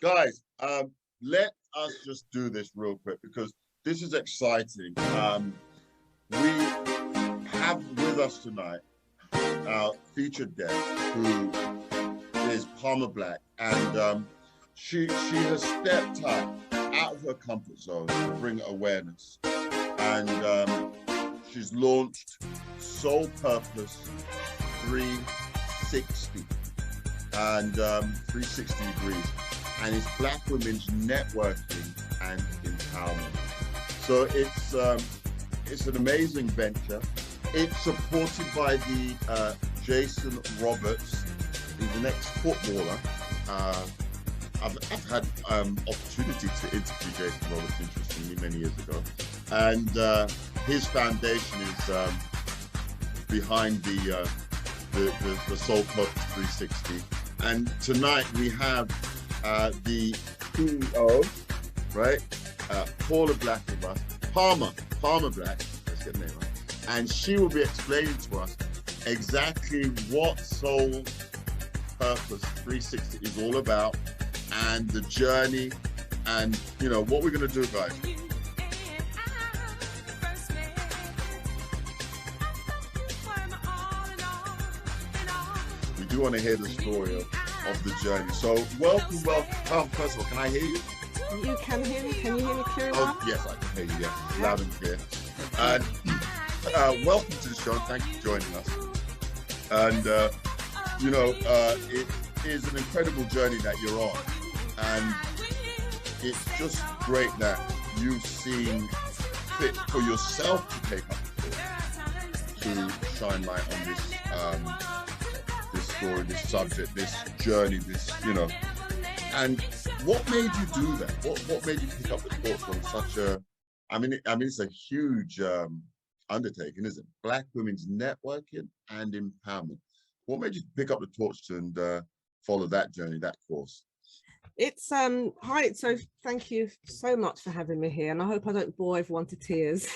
Guys, let us just do this real quick because this is exciting. We have with us tonight our featured guest, who is Palma Black, and she has stepped up out of her comfort zone to bring awareness, and she's launched Soul Purpose 360 and 360 degrees, and it's Black women's networking and empowerment. So it's an amazing venture. It's supported by the Jason Roberts. He's an ex-footballer. I've had opportunity to interview Jason Roberts, interestingly, many years ago, and his foundation is behind the Soul Purpose 360. And tonight we have the CEO, right? Paula Black with us, Palma Black, let's get the name right. And she will be explaining to us exactly what Soul Purpose 360 is all about, and the journey, and you know what we're gonna do, guys. We do want to hear the story of the journey. So welcome. First of all, can I hear you? You can hear me? Can you hear me clearly? Oh, yes, I can hear you, yeah. Loud and clear. And welcome to the show. Thank you for joining us. And, it is an incredible journey that you're on. And it's just great that you've seen fit for yourself to take up the torch, to shine light on this story, this subject, this journey, and what made you do that? What made you pick up the torch on such a, I mean, it's a huge undertaking, isn't it? Black women's networking and empowerment. What made you pick up the torch and follow that journey, that course? It's hi, so thank you so much for having me here, and I hope I don't bore everyone to tears.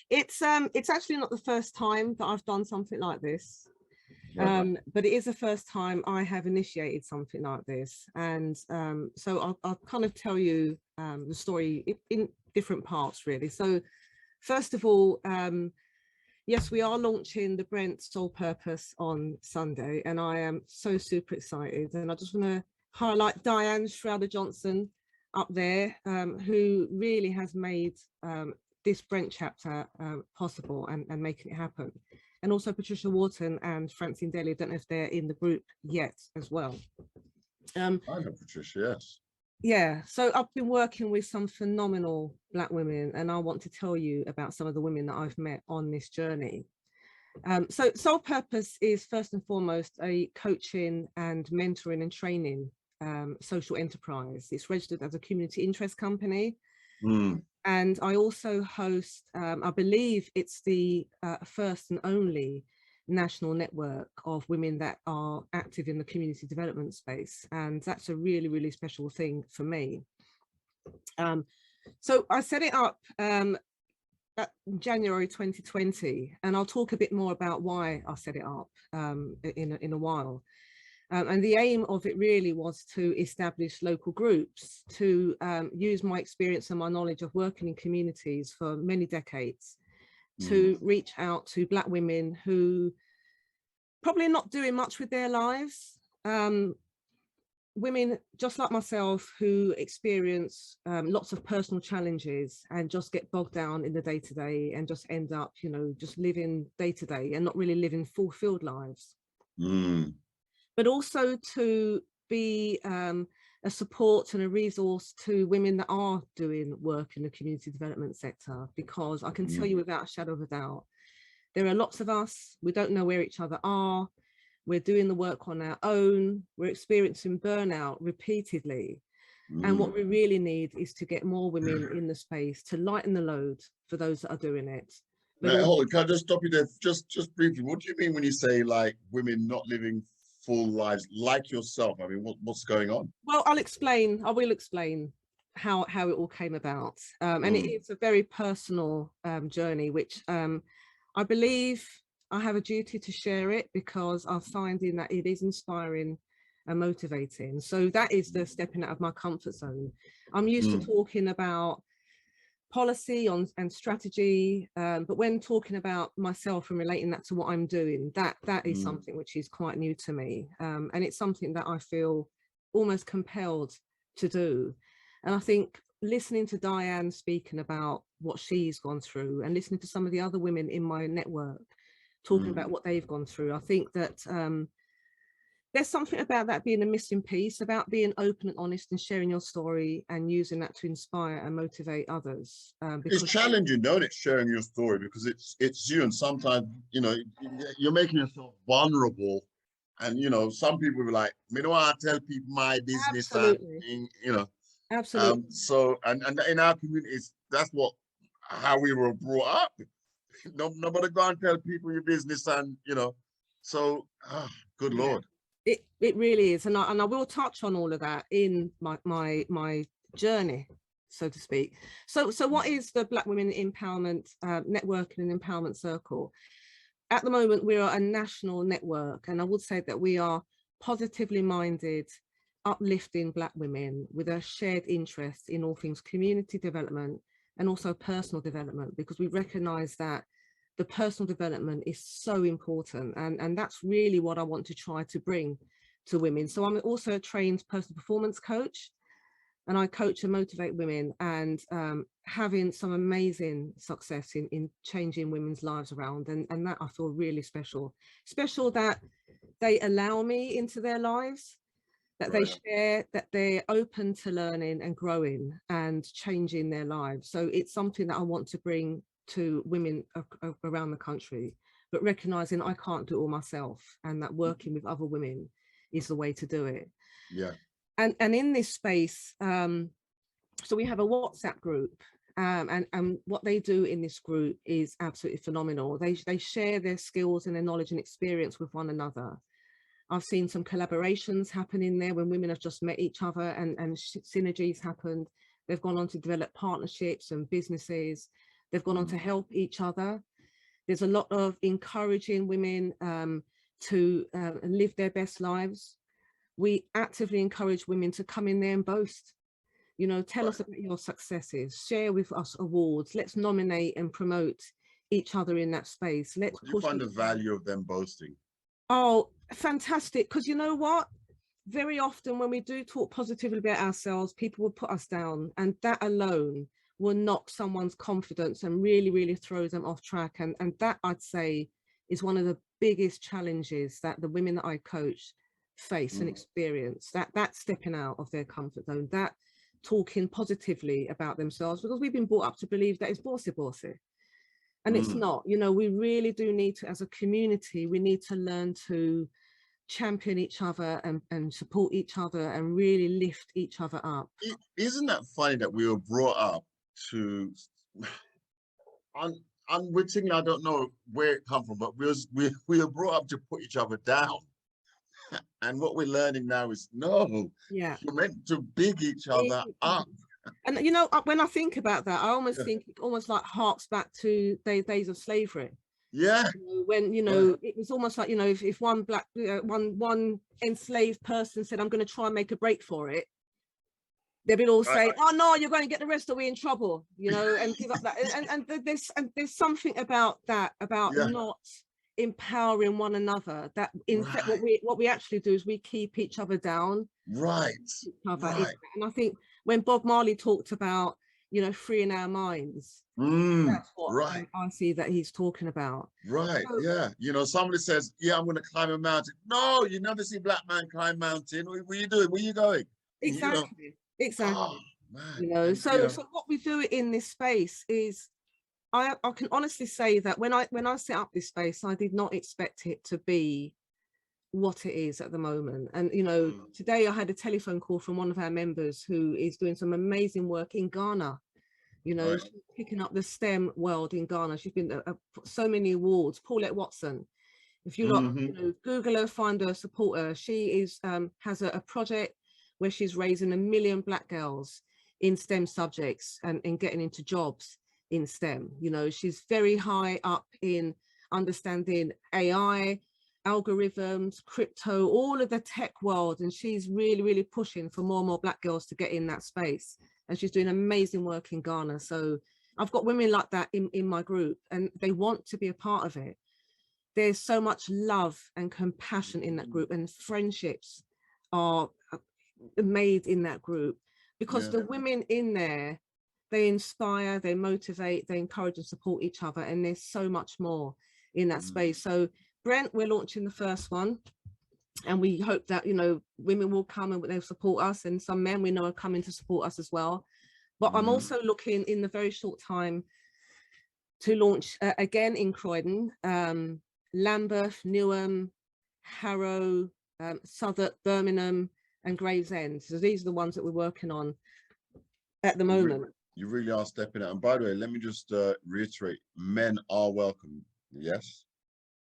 It's actually not the first time that I've done something like this. But it is the first time I have initiated something like this, and so I'll kind of tell you the story in different parts, really. So first of all, yes, we are launching the Brent Soul Purpose on Sunday, and I am so super excited. And I just want to highlight Diane Schrader-Johnson up there, who really has made this Brent chapter possible and making it happen. And also Patricia Wharton and Francine Daly. I don't know if they're in the group yet as well. I know Patricia, yes. Yeah, so I've been working with some phenomenal Black women, and I want to tell you about some of the women that I've met on this journey. So Soul Purpose is first and foremost a coaching and mentoring and training social enterprise. It's registered as a community interest company. And I also host, I believe it's the first and only national network of women that are active in the community development space. And that's a really, really special thing for me. So I set it up January 2020, and I'll talk a bit more about why I set it up in a while. And the aim of it really was to establish local groups, to use my experience and my knowledge of working in communities for many decades, to reach out to Black women who probably not doing much with their lives. Women just like myself who experience lots of personal challenges and just get bogged down in the day-to-day and just end up, just living day-to-day and not really living fulfilled lives. But also to be a support and a resource to women that are doing work in the community development sector, because I can tell you without a shadow of a doubt, there are lots of us, we don't know where each other are, we're doing the work on our own, we're experiencing burnout repeatedly. And what we really need is to get more women in the space to lighten the load for those that are doing it. Now, hold on, can I just stop you there just briefly? What do you mean when you say like women not living full lives like yourself? I mean, what's going on? Well, I will explain how it all came about. And it is a very personal journey, which I believe I have a duty to share it, because I'm finding that it is inspiring and motivating. So that is the stepping out of my comfort zone. I'm used to talking about policy and strategy, but when talking about myself and relating that to what I'm doing, that is something which is quite new to me, and it's something that I feel almost compelled to do. And I think listening to Diane speaking about what she's gone through and listening to some of the other women in my network talking about what they've gone through, I think that there's something about that being a missing piece, about being open and honest and sharing your story and using that to inspire and motivate others. It's challenging, don't it, sharing your story, because it's you, and sometimes, you know, you're making yourself vulnerable, and you know, some people are like, me don't want to tell people my business, Absolutely. and you know, Absolutely. so and in our communities, that's how we were brought up. Nobody go and tell people your business, and you know, so good Yeah. Lord. It really is, and I will touch on all of that in my journey, so to speak. So what is the Black Women Empowerment Networking and Empowerment Circle? At the moment, we are a national network, and I would say that we are positively minded, uplifting Black women with a shared interest in all things community development and also personal development, because we recognise that the personal development is so important, and that's really what I want to try to bring to women. So I'm also a trained personal performance coach, and I coach and motivate women, and having some amazing success in changing women's lives around, and that I feel really special that they allow me into their lives, that they share, that they're open to learning and growing and changing their lives. So it's something that I want to bring to women around the country, but recognizing I can't do it all myself, and that working with other women is the way to do it. Yeah. And in this space, so we have a WhatsApp group, and what they do in this group is absolutely phenomenal. They share their skills and their knowledge and experience with one another. I've seen some collaborations happen in there when women have just met each other, and synergies happened. They've gone on to develop partnerships and businesses. They've gone on to help each other. There's a lot of encouraging women to live their best lives. We actively encourage women to come in there and boast. You know, tell us about your successes, share with us awards. Let's nominate and promote each other in that space. Let's You push. find the value of them boasting. Oh, fantastic. Because you know what? Very often when we do talk positively about ourselves, people will put us down, and that alone will knock someone's confidence and really, really throw them off track. And that, I'd say, is one of the biggest challenges that the women that I coach face and experience, that stepping out of their comfort zone, that talking positively about themselves, because we've been brought up to believe that it's bossy. And it's not. You know, we really do need to, as a community, we need to learn to champion each other and support each other and really lift each other up. Isn't that funny that we were brought up to unwittingly, I don't know where it come from, but we were brought up to put each other down. And what we're learning now is no, Yeah, you're meant to big each other up. and you know, when I think about that, I almost think it almost like harks back to the days of slavery. Yeah. When, you know, it was almost like, you know, if one black one enslaved person said, I'm going to try and make a break for it, they would all say, oh no, you're going to get the rest of we in trouble, you know, and give up that. And there's something about that, about not empowering one another, that in fact what we actually do is we keep each other down. Right. And I think when Bob Marley talked about, you know, freeing our minds, that's what I see that he's talking about. Right. So, yeah. You know, somebody says, yeah, I'm going to climb a mountain. No, you never see black man climb mountain. What are you doing? Where are you going? Exactly. You know, exactly. Oh, man. You know, so what we do in this space is, I can honestly say that when I set up this space, I did not expect it to be what it is at the moment. And you know, today I had a telephone call from one of our members who is doing some amazing work in Ghana. You know, she's picking up the STEM world in Ghana. She's been so many awards. Paulette Watson, if you look, you know, Google her, find her, support her. She is has a project where she's raising 1 million black girls in STEM subjects and getting into jobs in STEM. You know, she's very high up in understanding AI, algorithms, crypto, all of the tech world, and she's really, really pushing for more and more Black girls to get in that space, and she's doing amazing work in Ghana. So I've got women like that in my group, and they want to be a part of it. There's so much love and compassion in that group, and friendships are made in that group, because the women in there, they inspire, they motivate, they encourage and support each other, and there's so much more in that space. So Brent, we're launching the first one, and we hope that, you know, women will come and they'll support us, and some men we know are coming to support us as well. But I'm also looking in the very short time to launch again in Croydon, Lambeth, Newham, Harrow, Southwark, Birmingham and Gravesend. So these are the ones that we're working on at the moment. You really are stepping out. And by the way, let me just reiterate, men are welcome. Yes?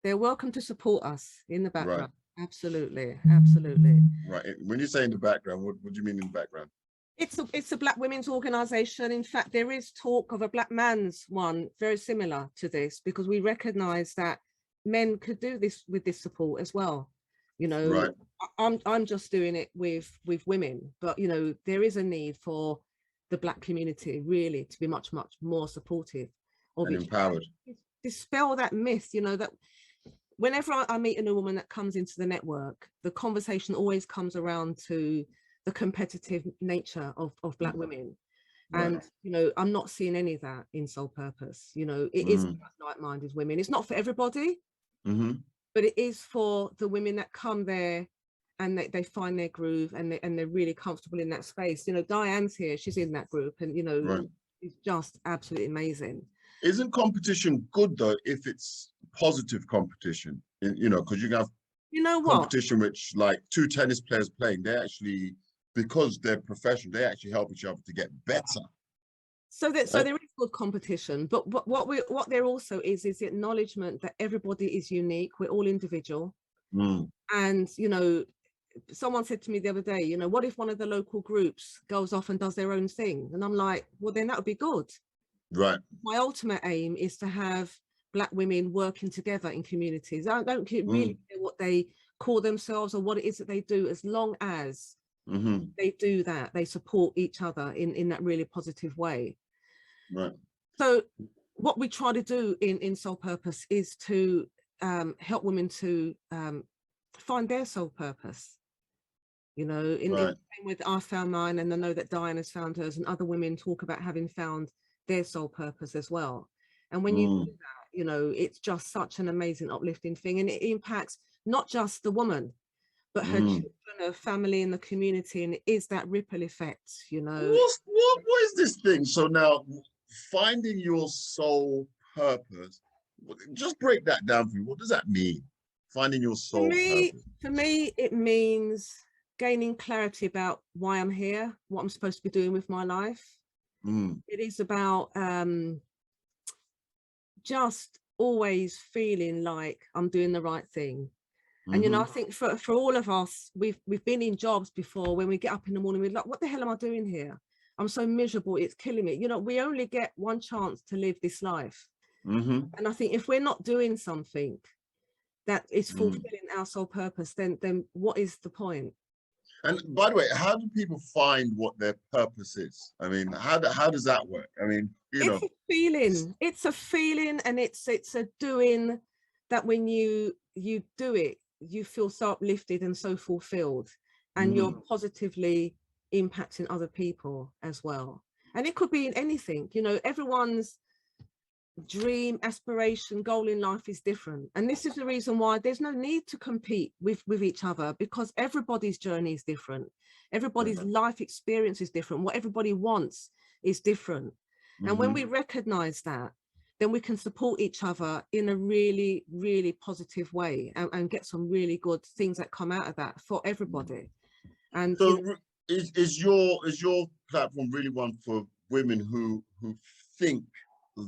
They're welcome to support us in the background. Right. Absolutely, absolutely. Right. When you say in the background, what do you mean in the background? It's a Black women's organisation. In fact, there is talk of a Black man's one very similar to this, because we recognise that men could do this with this support as well. You know, right. I'm just doing it with women, but you know, there is a need for the Black community really to be much more supportive of and empowered. Dispel that myth, you know, that whenever I meet a new woman that comes into the network, the conversation always comes around to the competitive nature of Black women. Right. And, you know, I'm not seeing any of that in Soul Purpose. You know, it is like-minded women. It's not for everybody, but it is for the women that come there and they find their groove, and they're really comfortable in that space. You know, Diane's here, she's in that group, and, you know, it's just absolutely amazing. Isn't competition good though, if it's positive competition? You know, because you can have competition which, like, two tennis players playing, they actually, because they're professional, they actually help each other to get better. So there is good competition, but what there also is the acknowledgement that everybody is unique. We're all individual, and you know, someone said to me the other day, you know, what if one of the local groups goes off and does their own thing? And I'm like, well, then that would be good. Right. My ultimate aim is to have Black women working together in communities. I don't really care what they call themselves or what it is that they do, as long as they do that, they support each other in that really positive way. Right. So what we try to do in Soul Purpose is to help women to find their soul purpose. You know, in the same way that I found mine, and I know that Diane has found hers, and other women talk about having found their soul purpose as well. And when you do that, you know, it's just such an amazing uplifting thing, and it impacts not just the woman, but her children, her family, and the community, and it is that ripple effect, you know. What is this thing? So now, finding your soul purpose, just break that down for me. What does that mean? Finding your soul purpose. For me, it means gaining clarity about why I'm here, what I'm supposed to be doing with my life. It is about just always feeling like I'm doing the right thing. And, you know, I think for all of us, we've been in jobs before, when we get up in the morning, we're like, what the hell am I doing here? I'm so miserable, it's killing me. You know, we only get one chance to live this life. And I think if we're not doing something that is fulfilling our soul purpose, then what is the point? And by the way, how do people find what their purpose is? I mean, how does that work? I mean, you know, it's a feeling, and it's a doing that when you do it, you feel so uplifted and so fulfilled, and you're positively impacting other people as well. And it could be in anything, you know, everyone's dream, aspiration, goal in life is different, and this is the reason why there's no need to compete with each other, because everybody's journey is different, everybody's life experience is different, what everybody wants is different. And when we recognize that, then we can support each other in a really, really positive way, and get some really good things that come out of that for everybody. And so, you know, is your platform really one for women who think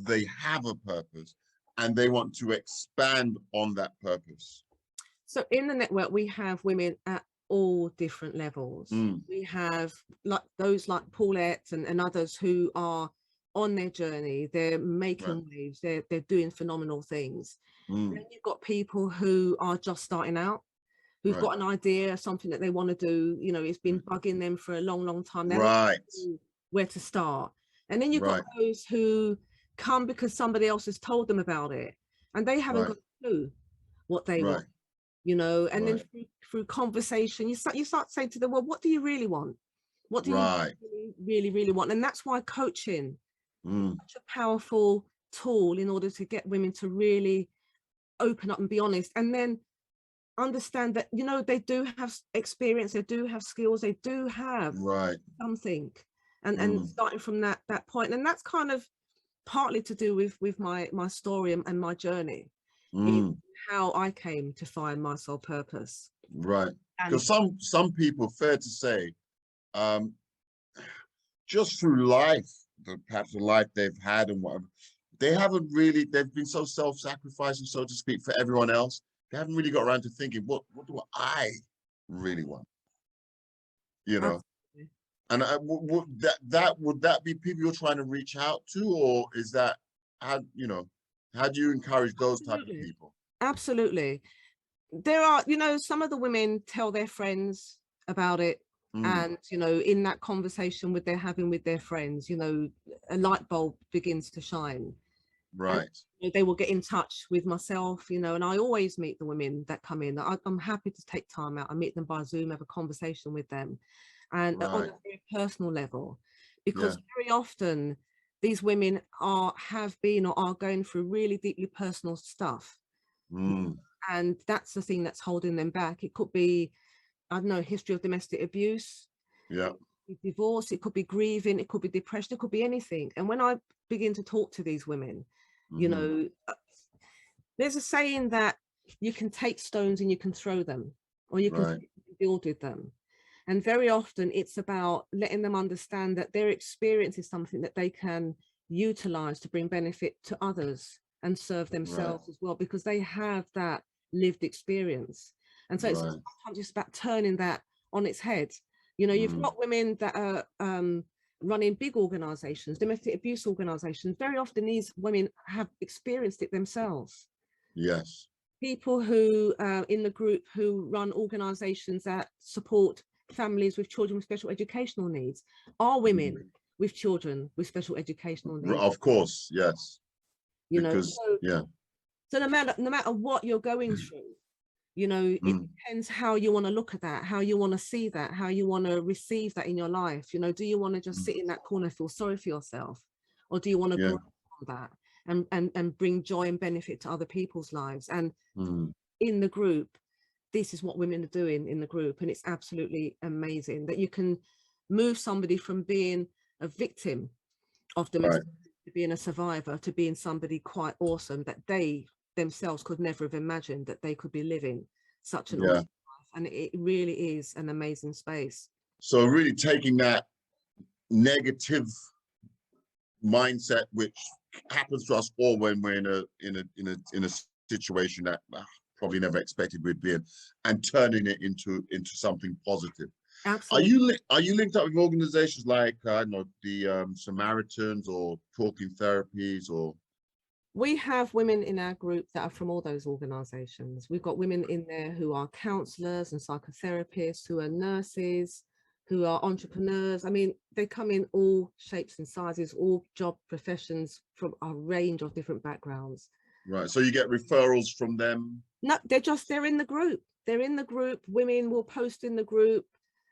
they have a purpose and they want to expand on that purpose? So in the network, we have women at all different levels. We have like those like Paulette and others who are on their journey, they're making waves, they're doing phenomenal things. Then you've got people who are just starting out, who've got an idea, something that they want to do, you know, it's been bugging them for a long time. They're not sure where to start. And then you've got those who come because somebody else has told them about it, and they haven't got a clue what they want, you know. And then through conversation, you start saying to them, well, what do you really want? What do you really want? And that's why coaching is such a powerful tool in order to get women to really open up and be honest, and then understand that, you know, they do have experience, they do have skills, they do have something, and starting from that point. And that's kind of partly to do with my story and my journey in how I came to find my soul purpose. Because some people, fair to say, just through life, perhaps the life they've had and whatever, they've been so self-sacrificing, so to speak, for everyone else. They haven't really got around to thinking, what do I really want? You know? Absolutely. And would that be people you're trying to reach out to, or is that, how do you encourage those type of people? Absolutely. There are, you know, some of the women tell their friends about it, and, you know, in that conversation they're having with their friends, you know, a light bulb begins to shine. And, you know, they will get in touch with myself, you know, and I always meet the women that come in. I'm happy to take time out. I meet them by Zoom, have a conversation with them, and on a very personal level, because very often these women have been or are going through really deeply personal stuff, and that's the thing that's holding them back. It could be, I don't know, history of domestic abuse, divorce, it could be grieving, it could be depression, it could be anything. And when I begin to talk to these women, you know, there's a saying that you can take stones and you can throw them, or you can build with them. And very often it's about letting them understand that their experience is something that they can utilize to bring benefit to others and serve themselves as well, because they have that lived experience. And so it's sometimes just about turning that on its head. You know, you've got women that are running big organizations, domestic abuse organizations. Very often these women have experienced it themselves. People who in the group who run organizations that support families with children with special educational needs are women with children with special educational needs. Of course, yes. You know, so no matter what you're going through, you know, it depends how you want to look at that, how you want to see that, how you want to receive that in your life. You know, do you want to just sit in that corner, feel sorry for yourself, or do you want to grow from that and bring joy and benefit to other people's lives? And in the group, this is what women are doing in the group, and it's absolutely amazing that you can move somebody from being a victim of domestic to being a survivor to being somebody quite awesome that they themselves could never have imagined that they could be living such an awesome life. And it really is an amazing space. So really taking that negative mindset, which happens to us all when we're in a situation that probably never expected we'd be in, and turning it into something positive. Absolutely. Are you linked up with organizations like I don't know, the Samaritans or Talking Therapies? Or we have women in our group that are from all those organizations. We've got women in there who are counselors and psychotherapists, who are nurses, who are entrepreneurs. I mean, they come in all shapes and sizes, all job professions, from a range of different backgrounds. So you get referrals from them? No, they're in the group. They're in the group. Women will post in the group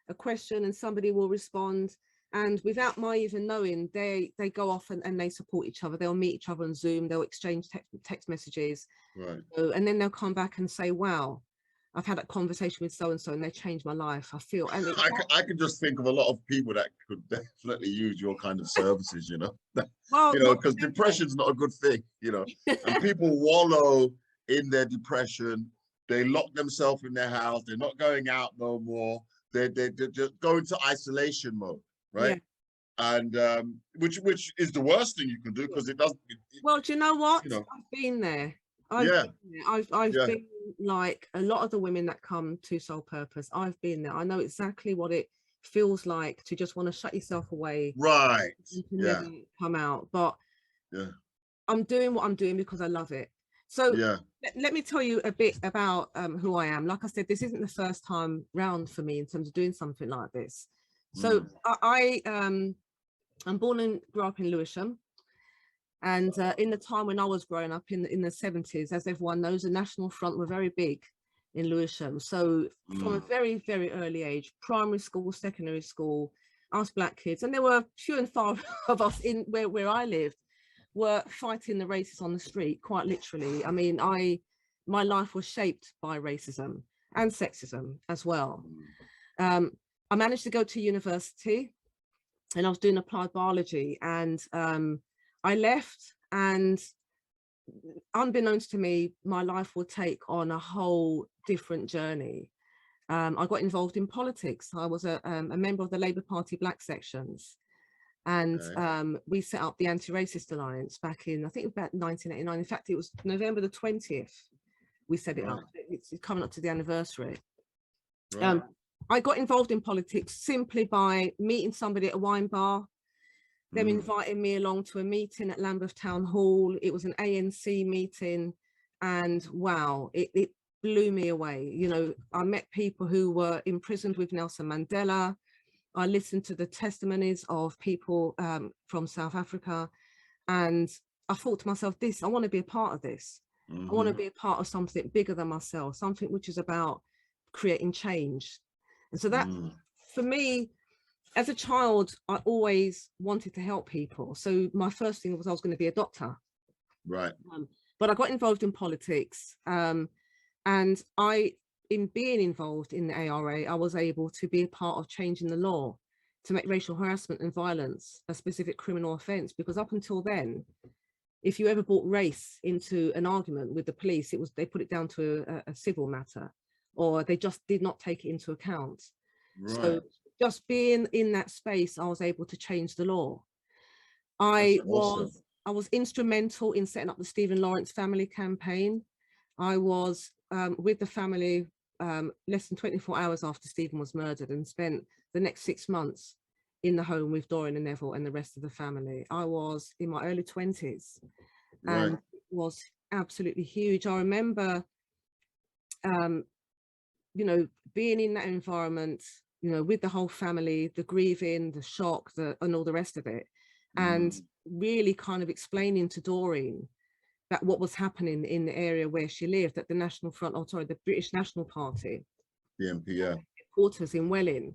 a question and somebody will respond. And without my even knowing, they go off and they support each other. They'll meet each other on Zoom. They'll exchange text messages. And then they'll come back and say, wow, I've had that conversation with so-and-so and they changed my life. I feel. And I can just think of a lot of people that could definitely use your kind of services, you know. Well, you know, because depression's not a good thing, you know. And people wallow in their depression. They lock themselves in their house. They're not going out no more. They're just going to isolation mode. Right. And which is the worst thing you can do, because it doesn't. Well, do you know what? You know, I've been there. I've been like a lot of the women that come to Soul Purpose. I've been there. I know exactly what it feels like to just want to shut yourself away. You can never come out. But I'm doing what I'm doing because I love it. So Yeah. let me tell you a bit about who I am. Like I said, this isn't the first time round for me in terms of doing something like this. So I'm born and grew up in Lewisham. And in the time when I was growing up in the 70s, as everyone knows, the National Front were very big in Lewisham. So from a very, very early age, primary school, secondary school, us black kids, and there were few and far of us in where I lived, were fighting the racists on the street, quite literally. I mean, my life was shaped by racism and sexism as well. I managed to go to university and I was doing applied biology, and I left, and unbeknownst to me, my life will take on a whole different journey. I got involved in politics. I was a member of the Labour Party Black sections, and we set up the Anti-Racist Alliance back in, I think about 1989. In fact, it was November the 20th we set it up. It's coming up to the anniversary. I got involved in politics simply by meeting somebody at a wine bar, them inviting me along to a meeting at Lambeth Town Hall. It was an ANC meeting, and wow, it blew me away. You know, I met people who were imprisoned with Nelson Mandela. I listened to the testimonies of people from South Africa, and I thought to myself, I want to be a part of this. I want to be a part of something bigger than myself, something which is about creating change. And so that, for me, as a child, I always wanted to help people. So my first thing was I was going to be a doctor. Right. But I got involved in politics, and in being involved in the ARA, I was able to be a part of changing the law to make racial harassment and violence a specific criminal offence. Because up until then, if you ever brought race into an argument with the police, they put it down to a civil matter, or they just did not take it into account. Right. So just being in that space, I was able to change the law. I was instrumental in setting up the Stephen Lawrence family campaign. I was with the family less than 24 hours after Stephen was murdered, and spent the next 6 months in the home with Dorian and Neville and the rest of the family. I was in my early 20s, and it was absolutely huge. I remember, you know, being in that environment, you know, with the whole family, the grieving, the shock, and all the rest of it, and really kind of explaining to Doreen that what was happening in the area where she lived, at the National Front, the British National Party, BNP, headquarters in Welling.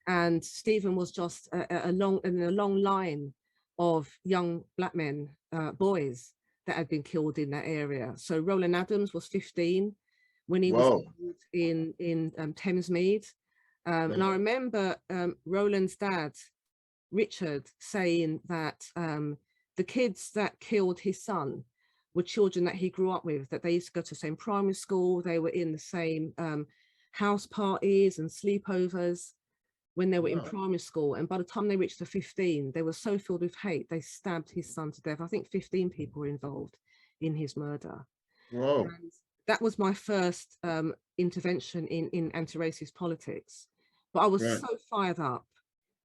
And Stephen was just a long line of young black men, boys, that had been killed in that area. So Roland Adams was 15 when he was killed in Thamesmead. And I remember Roland's dad, Richard, saying that the kids that killed his son were children that he grew up with, that they used to go to the same primary school, they were in the same house parties and sleepovers when they were in primary school. And by the time they reached the 15, they were so filled with hate, they stabbed his son to death. I think 15 people were involved in his murder. And that was my first intervention in anti-racist politics. But I was so fired up.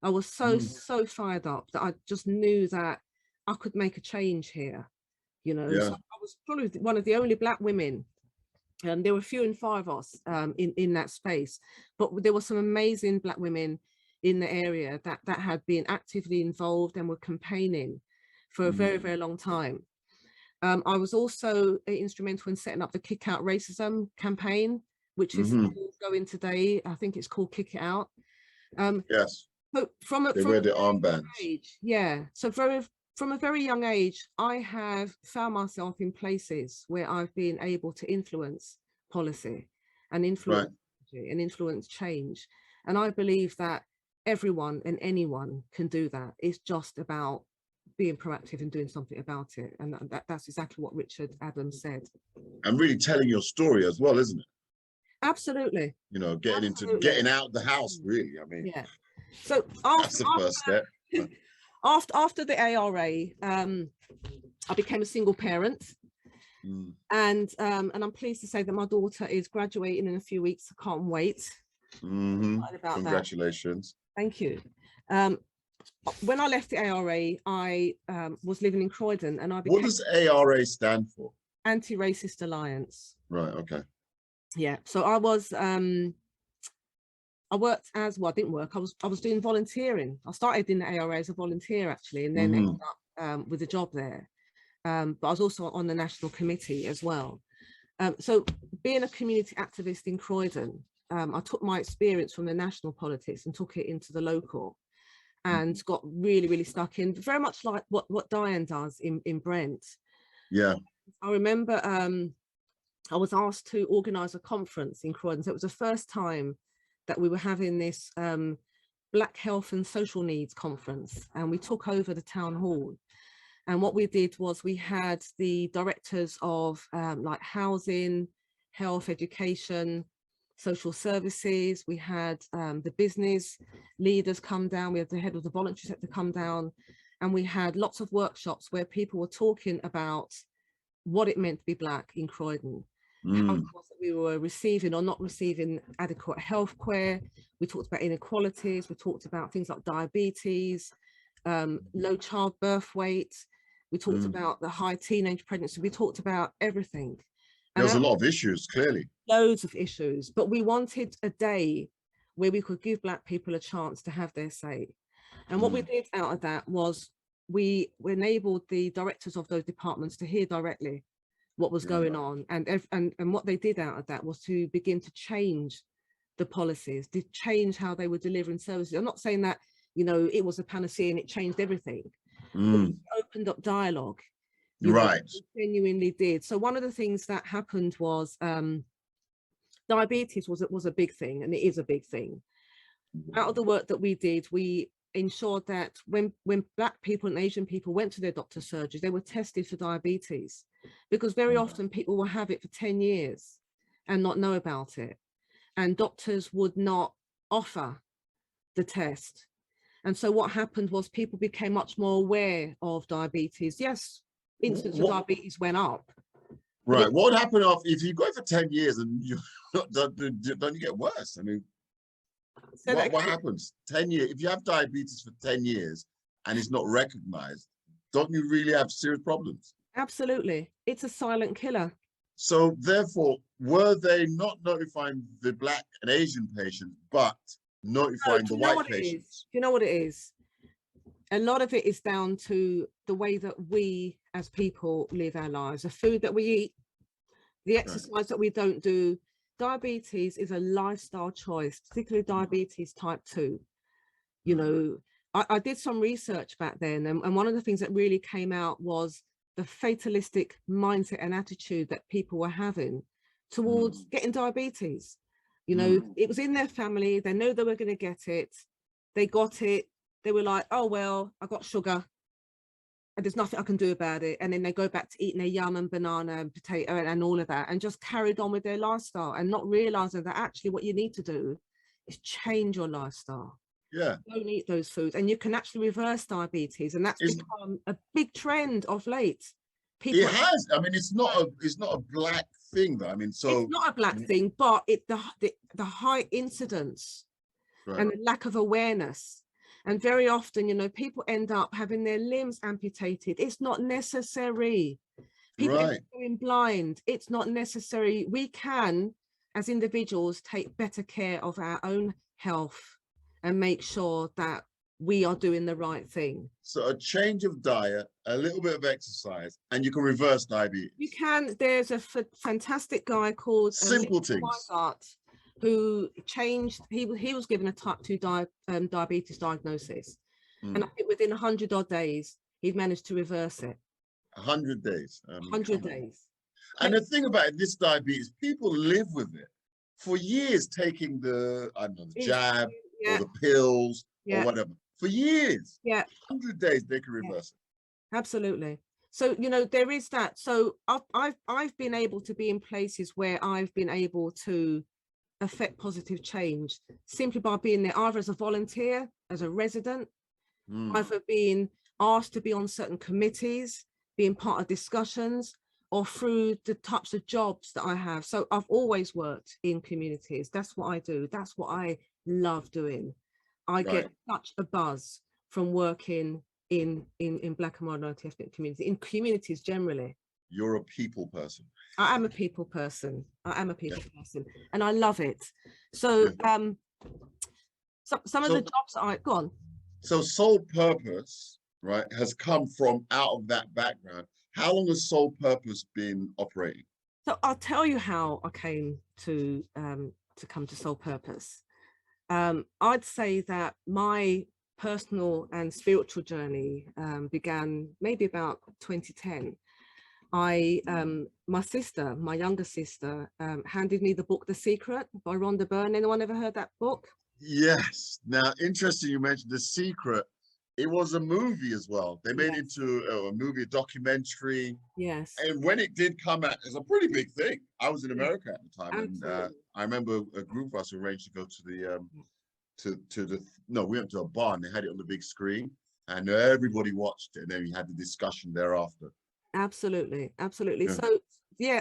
I was so fired up that I just knew that I could make a change here. You know, so I was probably one of the only black women. There were few and far of us in that space, but there were some amazing black women in the area that had been actively involved and were campaigning for a very, very long time. I was also instrumental in setting up the Kick Out Racism campaign, which is going today. I think it's called Kick It Out. Yes. But they wear the armbands. So from a very young age, I have found myself in places where I've been able to influence policy and influence change. And I believe that everyone and anyone can do that. It's just about being proactive and doing something about it. And that's exactly what Richard Adams said. And really telling your story as well, isn't it? Absolutely. You know, getting out the house, really. I mean, so that's the first step. After the ARA, I became a single parent, and I'm pleased to say that my daughter is graduating in a few weeks. I can't wait. Congratulations. Thank you. When I left the ARA, I was living in Croydon, and I became... What does ARA stand for? Anti-Racist Alliance. Right. Okay. Yeah. So I worked as, well, I didn't work. I was doing volunteering. I started in the ARA as a volunteer actually, and then ended up with a job there. But I was also on the national committee as well. So being a community activist in Croydon, I took my experience from the national politics and took it into the local, and got really, really stuck in, very much like what Diane does in Brent. Yeah. I remember I was asked to organise a conference in Croydon. So it was the first time that we were having this Black Health and Social Needs conference, and we took over the town hall. And what we did was we had the directors of like housing, health, education, social services. We had the business leaders come down. We had the head of the voluntary sector come down, and we had lots of workshops where people were talking about what it meant to be Black in Croydon. How it was that we were receiving or not receiving adequate health care. We talked about inequalities. We talked about things like diabetes, low childbirth weight. We talked about the high teenage pregnancy. We talked about everything. There was a lot of issues, clearly. Loads of issues, but we wanted a day where we could give Black people a chance to have their say. And what we did out of that was we enabled the directors of those departments to hear directly what was going on, and what they did out of that was to begin to change the policies, to change how they were delivering services. I'm not saying that, you know, it was a panacea and it changed everything. It opened up dialogue. Right. It genuinely did. So one of the things that happened was diabetes was a big thing, and it is a big thing. Out of the work that we did, we ensured that when Black people and Asian people went to their doctor's surgeries, they were tested for diabetes, because very often people will have it for 10 years and not know about it, and doctors would not offer the test. And so what happened was people became much more aware of diabetes. Yes, incidence of diabetes went up. Right. What would happen if you go for 10 years and you don't you get worse? I mean, what happens? 10 years, if you have diabetes for 10 years and it's not recognized, don't you really have serious problems? Absolutely. It's a silent killer. So therefore, were they not notifying the Black and Asian patients, but notifying the white patients? Do you know what it is? A lot of it is down to the way that we as people live our lives, the food that we eat, the exercise that we don't do. Diabetes is a lifestyle choice, particularly diabetes type 2. You know, I did some research back then, and one of the things that really came out was the fatalistic mindset and attitude that people were having towards getting diabetes. You know, it was in their family. They know they were going to get it. They got it. They were like, oh, well, I got sugar and there's nothing I can do about it. And then they go back to eating their yam and banana and potato and all of that, and just carried on with their lifestyle, and not realizing that actually what you need to do is change your lifestyle. Yeah. Don't eat those foods, and you can actually reverse diabetes. And that's become a big trend of late. People, it has. I mean, it's not a Black thing, though. I mean, so it's not a Black thing, but the high incidence and the lack of awareness. And very often, you know, people end up having their limbs amputated. It's not necessary. People end up going blind. It's not necessary. We can, as individuals, take better care of our own health and make sure that we are doing the right thing. So a change of diet, a little bit of exercise, and you can reverse diabetes. You can. There's a fantastic guy called Simple Tings, who changed. He was given a type 2 diabetes diagnosis, and I think within 100 odd days he'd managed to reverse it. 100 days. 100 days. And the thing about this diabetes, people live with it for years, taking the jab or the pills or whatever for years. 100 days they can reverse it. Absolutely. So, you know, there is that. So I've been able to be in places where I've been able to affect positive change simply by being there, either as a volunteer, as a resident, either being asked to be on certain committees, being part of discussions, or through the types of jobs that I have. So I've always worked in communities. That's what I do. That's what I love doing. I get such a buzz from working in Black and minority ethnic communities, in communities generally. you're a people person. I am a people person. I am a people person, and I love it. So, some of the jobs I go on. So Soul Purpose, right, has come from out of that background. How long has Soul Purpose been operating? So I'll tell you how I came to come to Soul Purpose. I'd say that my personal and spiritual journey began maybe about 2010. My younger sister, handed me the book The Secret by Rhonda Byrne. Anyone ever heard that book? Yes. Now, interesting you mentioned The Secret. It was a movie as well. They made it into a movie, a documentary. Yes. And when it did come out, it's a pretty big thing. I was in America at the time, Absolutely. and I remember a group of us arranged to go to the we went to a bar and they had it on the big screen, and everybody watched it, and then we had the discussion thereafter. Absolutely.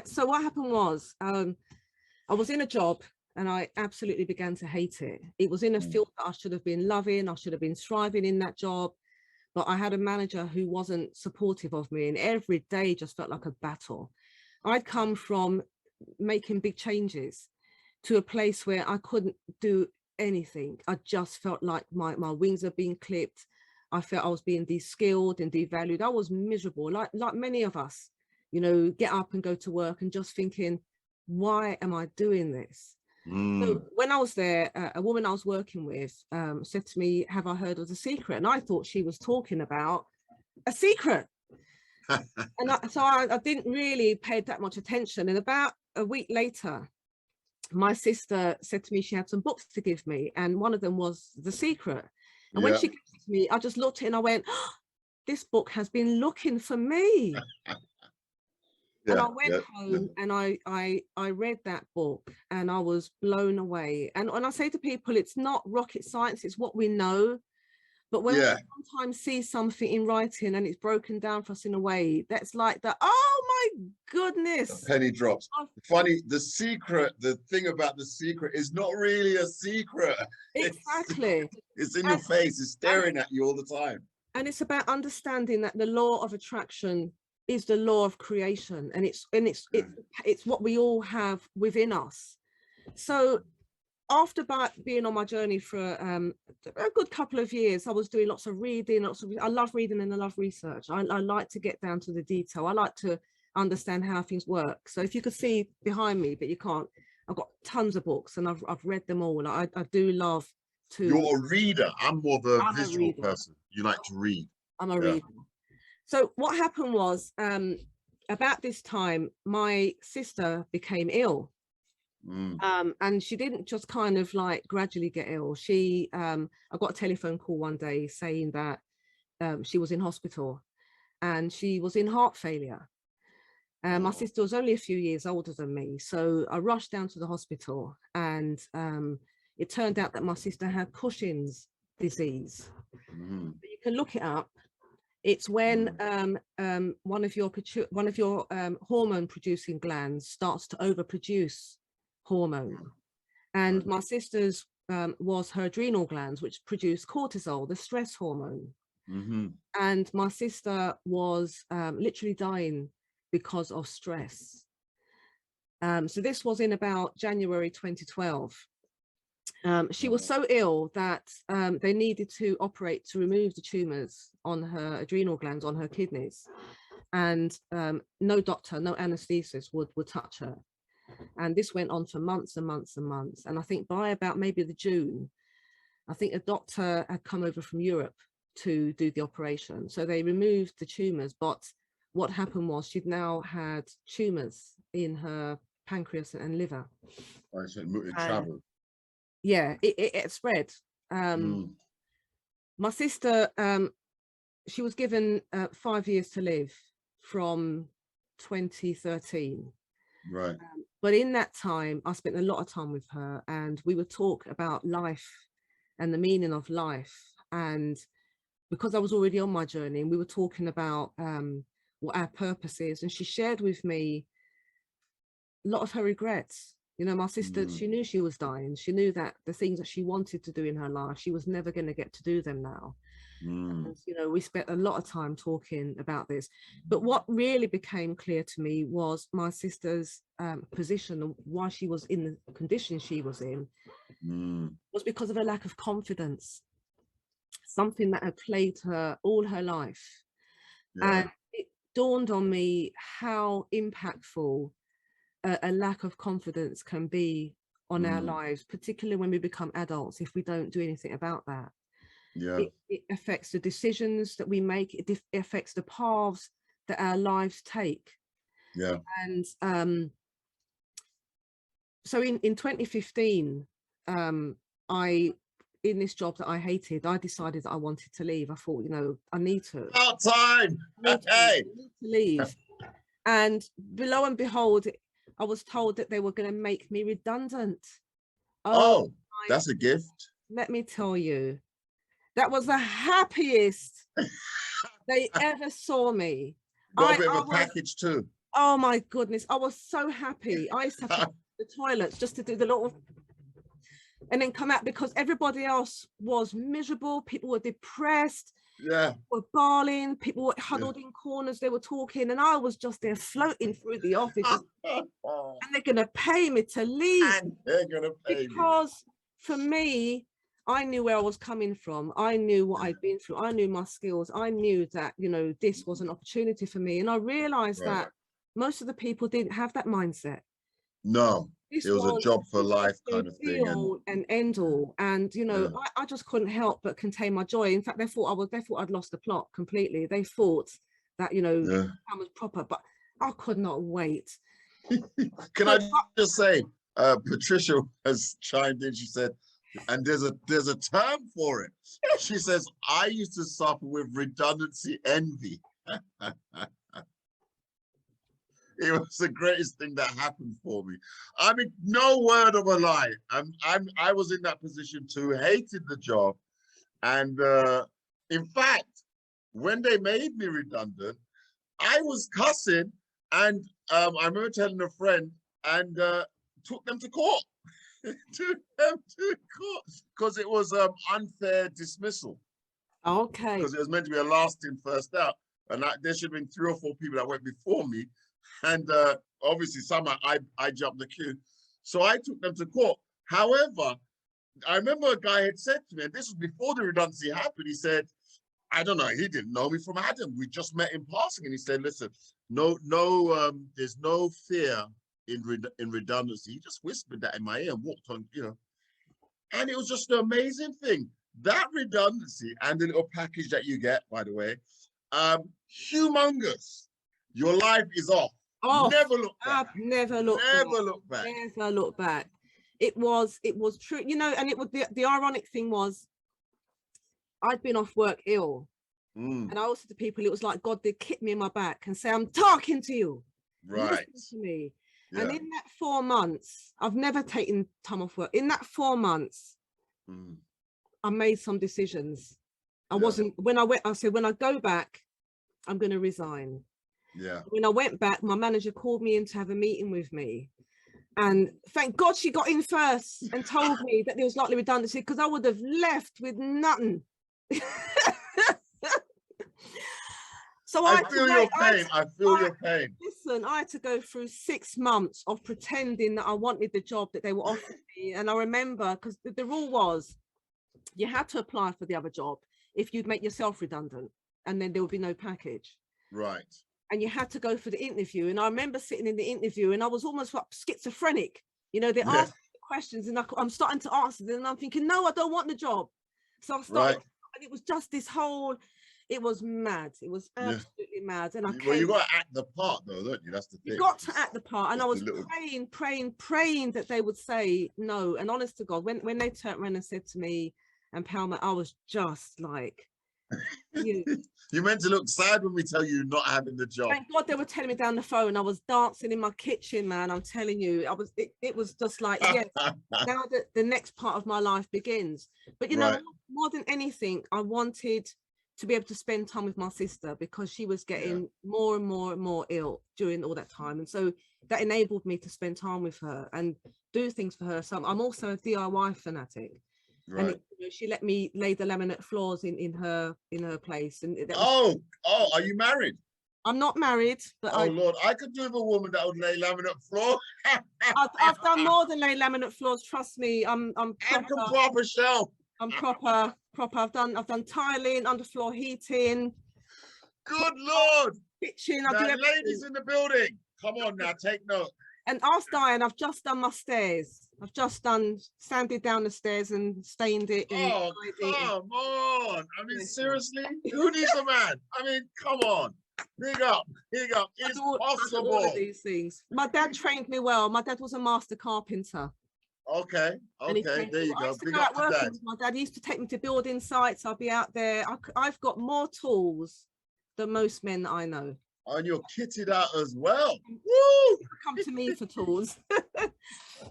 So what happened was, I was in a job and I absolutely began to hate it. It was in a field that I should have been loving. I should have been thriving in that job, but I had a manager who wasn't supportive of me, and every day just felt like a battle. I'd come from making big changes to a place where I couldn't do anything. I just felt like my wings are being clipped. I felt I was being de-skilled and devalued. I was miserable, like many of us, get up and go to work and just thinking, why am I doing this? So when I was there, a woman I was working with said to me, have I heard of The Secret? And I thought she was talking about a secret. And I didn't really pay that much attention. And about a week later, my sister said to me she had some books to give me, and one of them was The Secret. And when she gave it to me, I just looked at it and I went, oh, this book has been looking for me. And I went home and I read that book and I was blown away. And when I say to people, it's not rocket science, it's what we know. But when we sometimes see something in writing and it's broken down for us in a way, that's like oh my goodness. The penny drops. Funny, The Secret, the thing about The Secret is not really a secret. Exactly. It's in your face, it's staring at you all the time. And it's about understanding that the law of attraction is the law of creation, and it's what we all have within us. So after being on my journey for a good couple of years, I was doing lots of reading, I love reading and I love research. I like to get down to the detail. I like to understand how things work. So if you could see behind me, but you can't, I've got tons of books and I've read them all. I do love to. You're a reader. I'm more of a visual person. You like to read. I'm a reader. So what happened was, about this time, my sister became ill. And she didn't just kind of like gradually get ill. I got a telephone call one day saying that she was in hospital and she was in heart failure. My sister was only a few years older than me. So I rushed down to the hospital, and it turned out that my sister had Cushing's disease. You can look it up. It's when one of your hormone producing glands starts to overproduce hormone, and my sister's was her adrenal glands, which produce cortisol, the stress hormone. And my sister was literally dying because of stress. So this was in about January 2012. She was so ill that they needed to operate to remove the tumors on her adrenal glands, on her kidneys, and no doctor, no anesthetist would touch her. And this went on for months and months and months. And I think by about maybe the June, I think a doctor had come over from Europe to do the operation. So they removed the tumors, but what happened was she'd now had tumors in her pancreas and liver. Right, so it traveled. Yeah, it spread. My sister, she was given 5 years to live from 2013. Right. But in that time, I spent a lot of time with her, and we would talk about life and the meaning of life. And because I was already on my journey, and we were talking about what our purpose is, and she shared with me a lot of her regrets. My sister, she knew she was dying. She knew that the things that she wanted to do in her life, she was never going to get to do them now. And, You know, we spent a lot of time talking about this. But what really became clear to me was my sister's position and why she was in the condition she was in was because of a lack of confidence, something that had plagued her all her life. And it dawned on me how impactful a lack of confidence can be on our lives, particularly when we become adults, if we don't do anything about that. It affects the decisions that we make. It affects the paths that our lives take. And so in 2015, in this job that I hated, I decided that I wanted to leave. I thought, you know, I need to. About time. I need to leave. And lo and behold, I was told that they were going to make me redundant. Oh, that's a gift. Let me tell you, that was the happiest they ever saw me. Got a bit of a package too. Oh my goodness, I was so happy. I used to have to go to the toilets just to do the little, and then come out, because everybody else was miserable. People were depressed. Were bawling. People were huddled in corners. They were talking, and I was just there floating through the office. And they're gonna pay me to leave. And they're gonna pay because for me, I knew where I was coming from. I knew what I'd been through. I knew my skills. I knew that, you know, this was an opportunity for me. And I realized that most of the people didn't have that mindset. No, it was a job for life kind of thing. And end all. And, you know, I just couldn't help but contain my joy. In fact, they thought I'd lost the plot completely. They thought that, you know, I was proper, but I could not wait. Can I just say, Patricia has chimed in. She said, and there's a term for it. She says, I used to suffer with redundancy envy. It was the greatest thing that happened for me. I mean, no word of a lie. I was in that position too, hated the job. And in fact, when they made me redundant, I was cussing, and I remember telling a friend, and took them to court. Took them to court because it was unfair dismissal. Okay. Because it was meant to be a last in, first out, and there should have been 3 or 4 people that went before me, and obviously somehow I jumped the queue, so I took them to court. However, I remember a guy had said to me, and this was before the redundancy happened, he said, I don't know, he didn't know me from Adam. We just met in passing, and he said, listen, no, there's no fear in redundancy. He just whispered that in my ear and walked on, you know. And it was just an amazing thing. That redundancy and the little package that you get, by the way, humongous. Your life is off. Never look back. Never look back. Never look back. It was true, you know. And it was the ironic thing was, I'd been off work ill, and I also to people, it was like God did kick me in my back and say, I'm talking to you, right? Listen to me. And in that 4 months, I've never taken time off work. In that 4 months, I made some decisions. I said, when I go back, I'm going to resign. When I went back, my manager called me in to have a meeting with me. And thank God she got in first and told me that there was likely redundancy, because I would have left with nothing. So I feel your pain. I feel your pain. Listen, I had to go through 6 months of pretending that I wanted the job that they were offering me. And I remember, because the rule was, you had to apply for the other job if you'd make yourself redundant, and then there would be no package. Right. And you had to go for the interview. And I remember sitting in the interview, and I was almost like schizophrenic. You know, they asked questions, and I'm starting to answer them, and I'm thinking, no, I don't want the job. So I started, and it was just this whole, it was mad. It was absolutely mad. And well, you got to act the part, though, don't you? That's the thing. You got to act the part. And I was praying that they would say no. And honest to God, when they turned around and said to me, and Palma, I was just like, you meant to look sad when we tell you not having the job. Thank God they were telling me down the phone. I was dancing in my kitchen, man. I'm telling you, it was just like, yes, now the next part of my life begins. But you know, more than anything, I wanted to be able to spend time with my sister, because she was getting more and more and more ill during all that time. And so that enabled me to spend time with her and do things for her. So I'm also a DIY fanatic. And Right. she let me lay the laminate floors in her place, and that was. Oh, are you married? I'm not married, but Oh Lord, I could do with a woman that would lay laminate floor. I've done more than lay laminate floors. Trust me, I'm And proper. can pop a shelf. I'm proper. I've done tiling, underfloor heating, Good Lord. kitchen. I Now, do ladies everything. in the building, come on now, take note. And ask Diane, I've just done my stairs. I've just done sanded down the stairs and stained it and Oh, tidied it. come on. I mean, Yes, seriously, who needs a man? I mean, come on. Big up, big up. I It's do all of possible. these things. My dad trained me well. My dad was a master carpenter. Okay, And he okay, trained there me you well. I go. used to Big go up out to working dad. with my dad. He used to take me to building sites. I'll be out there. I've got more tools than most men that I know. And you're kitted out as well. Woo! Come to me for tools.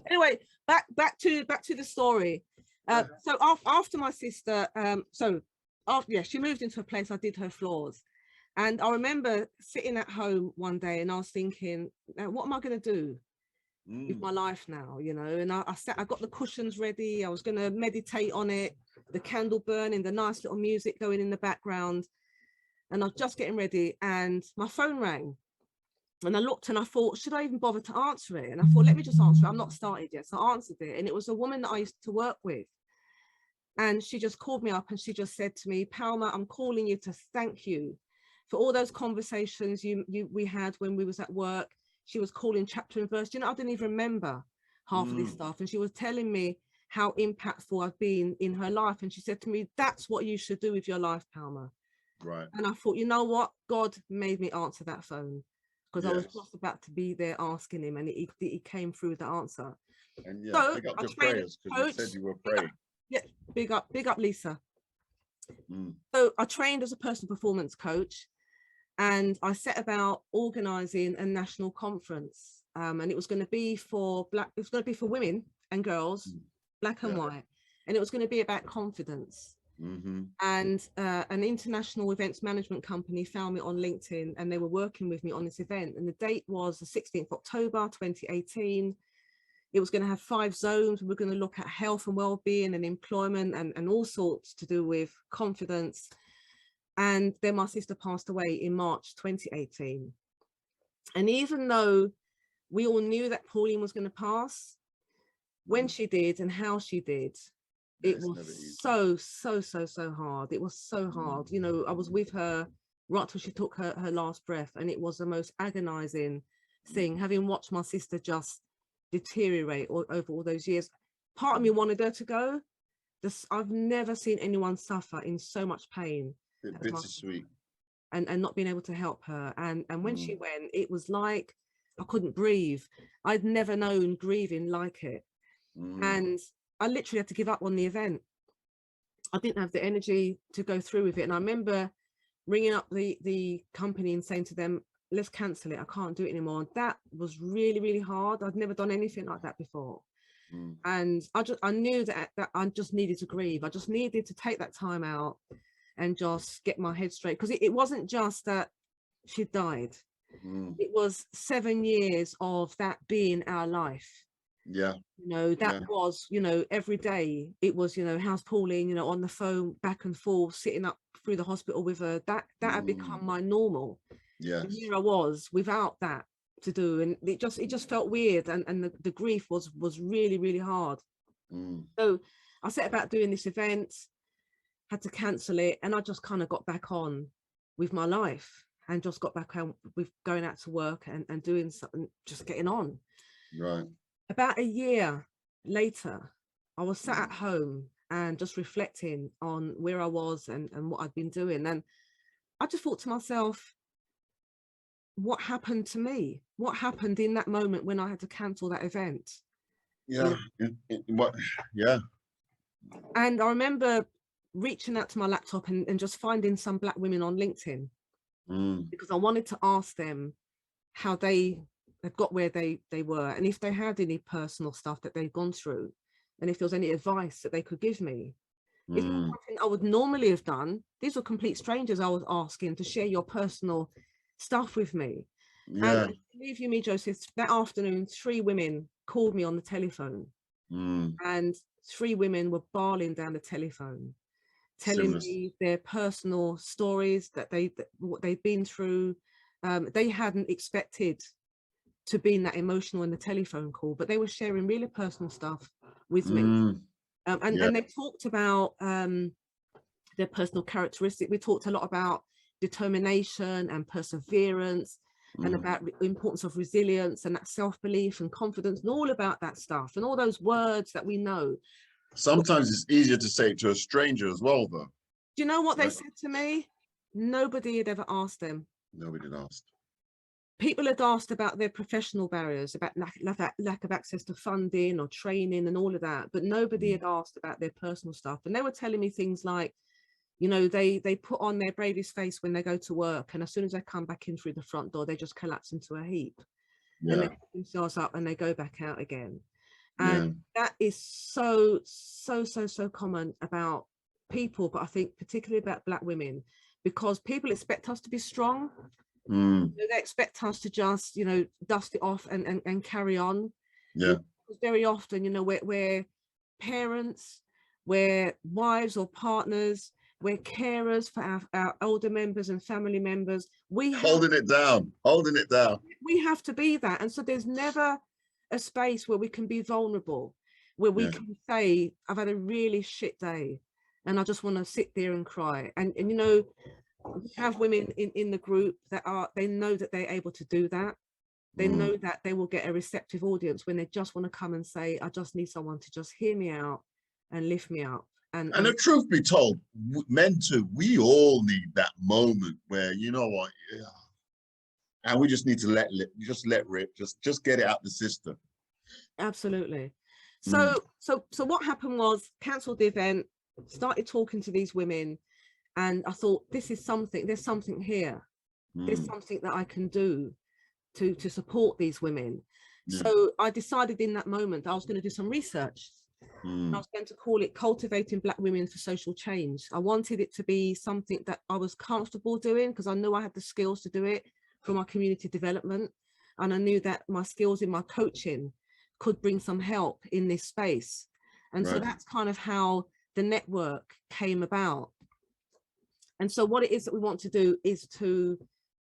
Anyway, back to the story. So after my sister, she moved into a place. I did her floors, and I remember sitting at home one day, and I was thinking, what am I going to do with my life now? And I got the cushions ready. I was going to meditate on it, the candle burning, the nice little music going in the background, and I was just getting ready, and my phone rang. And I looked and I thought, should I even bother to answer it? And I thought, let me just answer it. I'm not started yet. So I answered it. And it was a woman that I used to work with. And she just called me up and she just said to me, Palma, I'm calling you to thank you for all those conversations we had when we was at work. She was calling chapter and verse. I didn't even remember half of this stuff. And she was telling me how impactful I've been in her life. And she said to me, that's what you should do with your life, Palma. Right. And I thought, you know what? God made me answer that phone. Because I was just about to be there asking him, and he came through with the answer. And yeah, So big up I your trained prayers because you said you were praying. big up Lisa. So I trained as a personal performance coach, and I set about organising a national conference, and it was going to be for women and girls, black and white, and it was going to be about confidence. And an international events management company found me on LinkedIn, and they were working with me on this event, and the date was the 16th of October 2018. It was going to have 5 zones. We were going to look at health and well-being and employment and all sorts to do with confidence. And then my sister passed away in March 2018. And even though we all knew that Pauline was going to pass, when she did and how she did, it was so hard. It was so hard. I was with her right till she took her last breath, and it was the most agonizing thing, having watched my sister just deteriorate over all those years. Part of me wanted her to go. I've never seen anyone suffer in so much pain. Bittersweet. And not being able to help her. And when she went, it was like I couldn't breathe. I'd never known grieving like it. And I literally had to give up on the event. I didn't have the energy to go through with it. And I remember ringing up the company and saying to them, let's cancel it. I can't do it anymore. That was really, really hard. I'd never done anything like that before. And I knew that I just needed to grieve. I just needed to take that time out and just get my head straight. Because it wasn't just that she died. It was 7 years of that being our life. Was, every day it was, how's Pauline, on the phone, back and forth, sitting up through the hospital with her. That had become my normal. And here I was without that to do, and it just felt weird, and the grief was really, really hard. So I set about doing this event, had to cancel it, and I just kind of got back on with my life and just got back on with going out to work and doing something, just getting on. Right. About a year later, I was sat at home and just reflecting on where I was and what I'd been doing. And I just thought to myself, what happened to me? What happened in that moment when I had to cancel that event? Yeah. And I remember reaching out to my laptop and just finding some Black women on LinkedIn because I wanted to ask them how they had got where they were, and if they had any personal stuff that they'd gone through, and if there was any advice that they could give me. It's not something I would normally have done. These were complete strangers I was asking to share your personal stuff with me. And believe you me, Joseph, that afternoon 3 women called me on the telephone and 3 women were bawling down the telephone, telling Serious. me their personal stories, that what they've been through. They hadn't expected to be that emotional in the telephone call, but they were sharing really personal stuff with me. Yeah. And they talked about their personal characteristic. We talked a lot about determination and perseverance, and about the importance of resilience and that self-belief and confidence, and all about that stuff, and all those words that we know. Sometimes it's easier to say it to a stranger as well, though. Do you know what they Right. said to me? Nobody had ever asked them. Nobody asked. People had asked about their professional barriers, about lack of access to funding or training and all of that, but nobody had asked about their personal stuff. And they were telling me things like, you know, they put on their bravest face when they go to work, and as soon as they come back in through the front door, they just collapse into a heap. Yeah. And they pick themselves up and they go back out again. Yeah. And that is so common about people, but I think particularly about Black women, because people expect us to be strong. They expect us to just, you know, dust it off and carry on. Yeah. Because very often, you know, we're parents, we're wives or partners, we're carers for our older members and family members. Holding it down. We have to be that. And so there's never a space where we can be vulnerable, where we can say, I've had a really shit day and I just want to sit there and cry. And you know, we have women in the group that they know that they're able to do that. They know that they will get a receptive audience when they just want to come and say, I just need someone to just hear me out and lift me up. And the truth be told, men too, we all need that moment where, you know what, and we just need to let rip, just get it out the system. Absolutely. So what happened was, cancelled the event, started talking to these women, and I thought, there's something here. There's something that I can do to support these women. So I decided in that moment I was going to do some research. I was going to call it Cultivating Black Women for Social Change. I wanted it to be something that I was comfortable doing, because I knew I had the skills to do it for my community development. And I knew that my skills in my coaching could bring some help in this space. And so that's kind of how the network came about. And so what it is that we want to do is to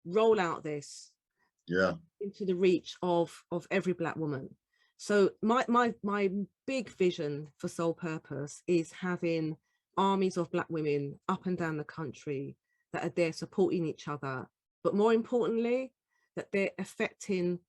roll out this into the reach of every Black woman. So my big vision for Soul Purpose is having armies of Black women up and down the country that are there supporting each other, but more importantly, that they're affecting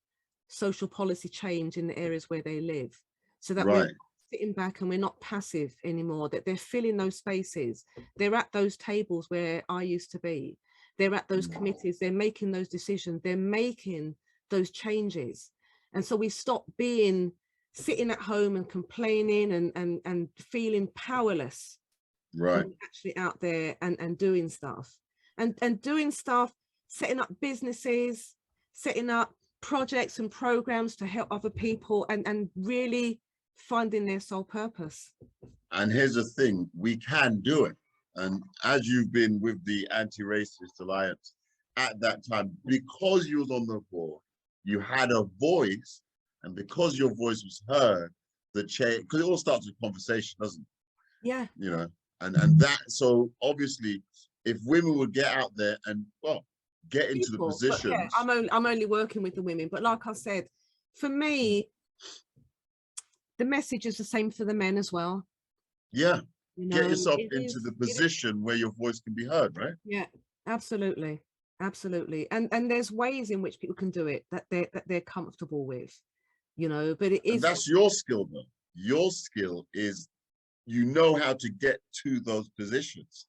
social policy change in the areas where they live, so that we're sitting back and we're not passive anymore, that they're filling those spaces. They're at those tables where I used to be. They're at those committees, they're making those decisions, they're making those changes. And so we stop sitting at home and complaining and feeling powerless. Actually out there and doing stuff and doing stuff, setting up businesses, setting up projects and programs to help other people, and really finding their soul purpose. And here's the thing, we can do it. And as you've been with the Anti-Racist Alliance at that time, because you was on the board, you had a voice, and because your voice was heard, the change, because it all starts with conversation, doesn't it? Yeah. You know, and that, so obviously, if women would get out there and, well, get into the positions. Yeah, I'm only working with the women, but like I said, for me, the message is the same for the men as well. Yeah, you know, get yourself into the position where your voice can be heard, right? Yeah, absolutely. And there's ways in which people can do it that they're comfortable with, you know, but it is. And that's your skill though. Your skill is, you know how to get to those positions.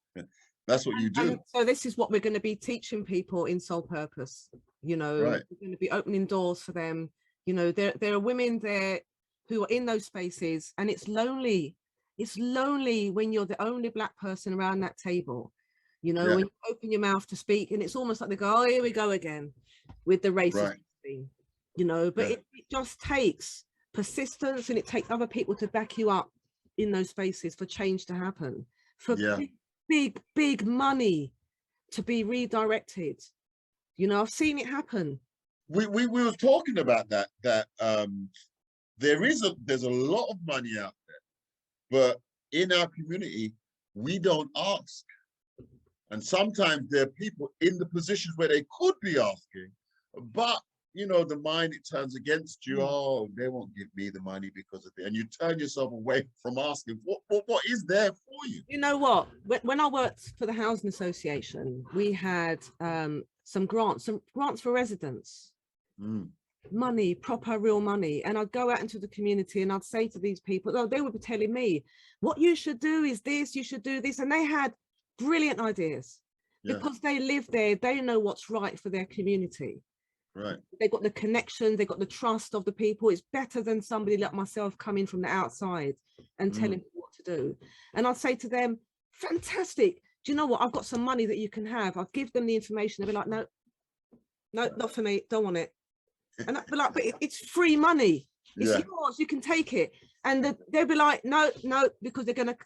That's what you do. And so this is what we're going to be teaching people in Soul Purpose. You know, we're going to be opening doors for them. You know, there are women there who are in those spaces, and it's lonely. It's lonely when you're the only Black person around that table. You know, when you open your mouth to speak, and it's almost like they go, oh, here we go again with the racism thing. You know, but it just takes persistence, and it takes other people to back you up in those spaces for change to happen, for big money to be redirected. You know, I've seen it happen. We were talking about that there's a lot of money out there, But in our community, we don't ask. And sometimes there are people in the positions where they could be asking, but you know, the mind, it turns against you. Oh, they won't give me the money because of it. And you turn yourself away from asking, what is there for you? You know what? When I worked for the Housing Association, we had some grants for residents. Money, proper real money. And I'd go out into the community and I'd say to these people, oh, they would be telling me, what you should do is this, you should do this. And they had brilliant ideas because they live there. They know what's right for their community. Right. They got the connection, they got the trust of the people. It's better than somebody like myself coming from the outside and telling me what to do. And I'd say to them, fantastic. Do you know what? I've got some money that you can have. I'll give them the information. They'll be like, no, not for me. Don't want it. And I'd be like, but it's free money. It's yours. You can take it. And they'll be like, no, because they're gonna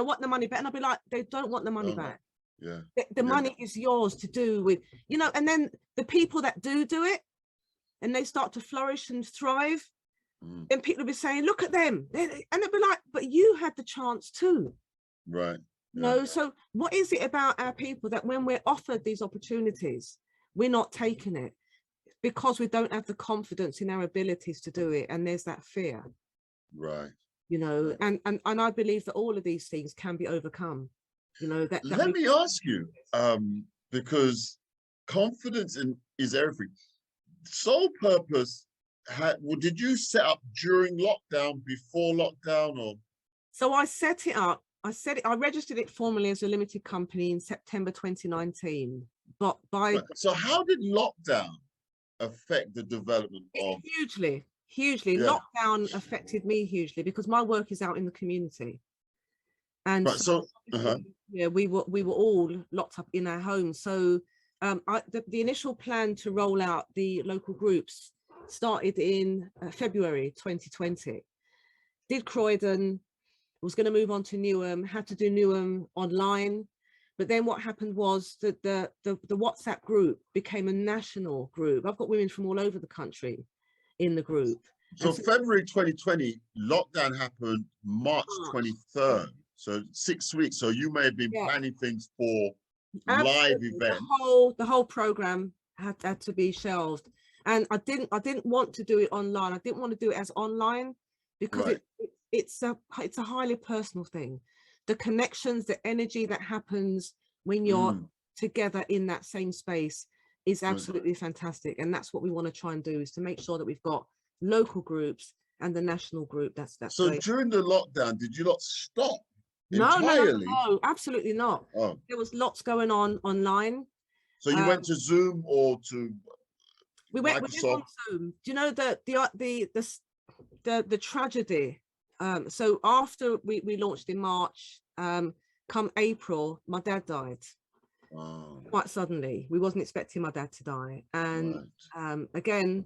want the money back. And I'll be like, they don't want the money back. Yeah. The money is yours to do with, you know. And then the people that do it, and they start to flourish and thrive, then people will be saying, look at them. And they'll be like, but you had the chance too. Right. No. So what is it about our people that when we're offered these opportunities, we're not taking it? Because we don't have the confidence in our abilities to do it, and there's that fear. Right. You know, and I believe that all of these things can be overcome. You know, let me ask you, because confidence is everything. Soul Purpose, did you set up during lockdown, before lockdown, or? So I set it up. I registered it formally as a limited company in September 2019. But so how did lockdown affect the development of? Hugely. Lockdown affected me hugely because my work is out in the community. And we were all locked up in our homes. So the initial plan to roll out the local groups started in February 2020. Did Croydon, was going to move on to Newham, had to do Newham online. But then what happened was that the WhatsApp group became a national group. I've got women from all over the country in the group. So February 2020, lockdown happened March 23rd. So 6 weeks. So you may have been planning things for live events. The whole program had to be shelved. And I didn't want to do it online. I didn't want to do it as online because it's a highly personal thing. The connections, the energy that happens when you're together in that same space is absolutely fantastic. And that's what we want to try and do, is to make sure that we've got local groups and the national group. That's so great. During the lockdown, did you not stop entirely? No, absolutely not. There was lots going on online. So you went to Zoom or to we went on Zoom. Do you know the tragedy? So after we launched in March, come April, my dad died quite suddenly. We wasn't expecting my dad to die. And again,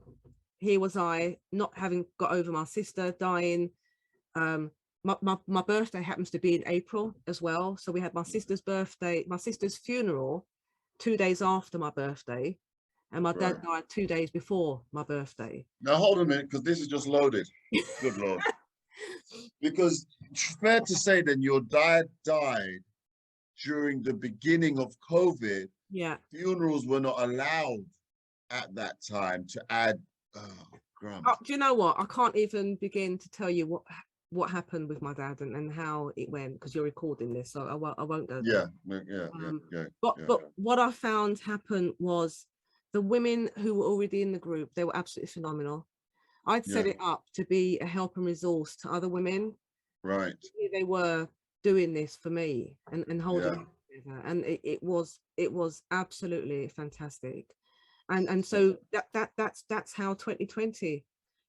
here was I, not having got over my sister dying. My birthday happens to be in April as well. So we had my sister's funeral 2 days after my birthday. And my dad died 2 days before my birthday. Now hold a minute, because this is just loaded. Good Lord. Because it's fair to say then your dad died during the beginning of COVID. Yeah. Funerals were not allowed at that time to add. Do you know what? I can't even begin to tell you what happened with my dad and how it went, because you're recording this, so I won't go there. But what I found happened was the women who were already in the group, they were absolutely phenomenal. I'd set it up to be a help and resource to other women. Right. They were doing this for me and holding it together. And it was absolutely fantastic. And so that's how 2020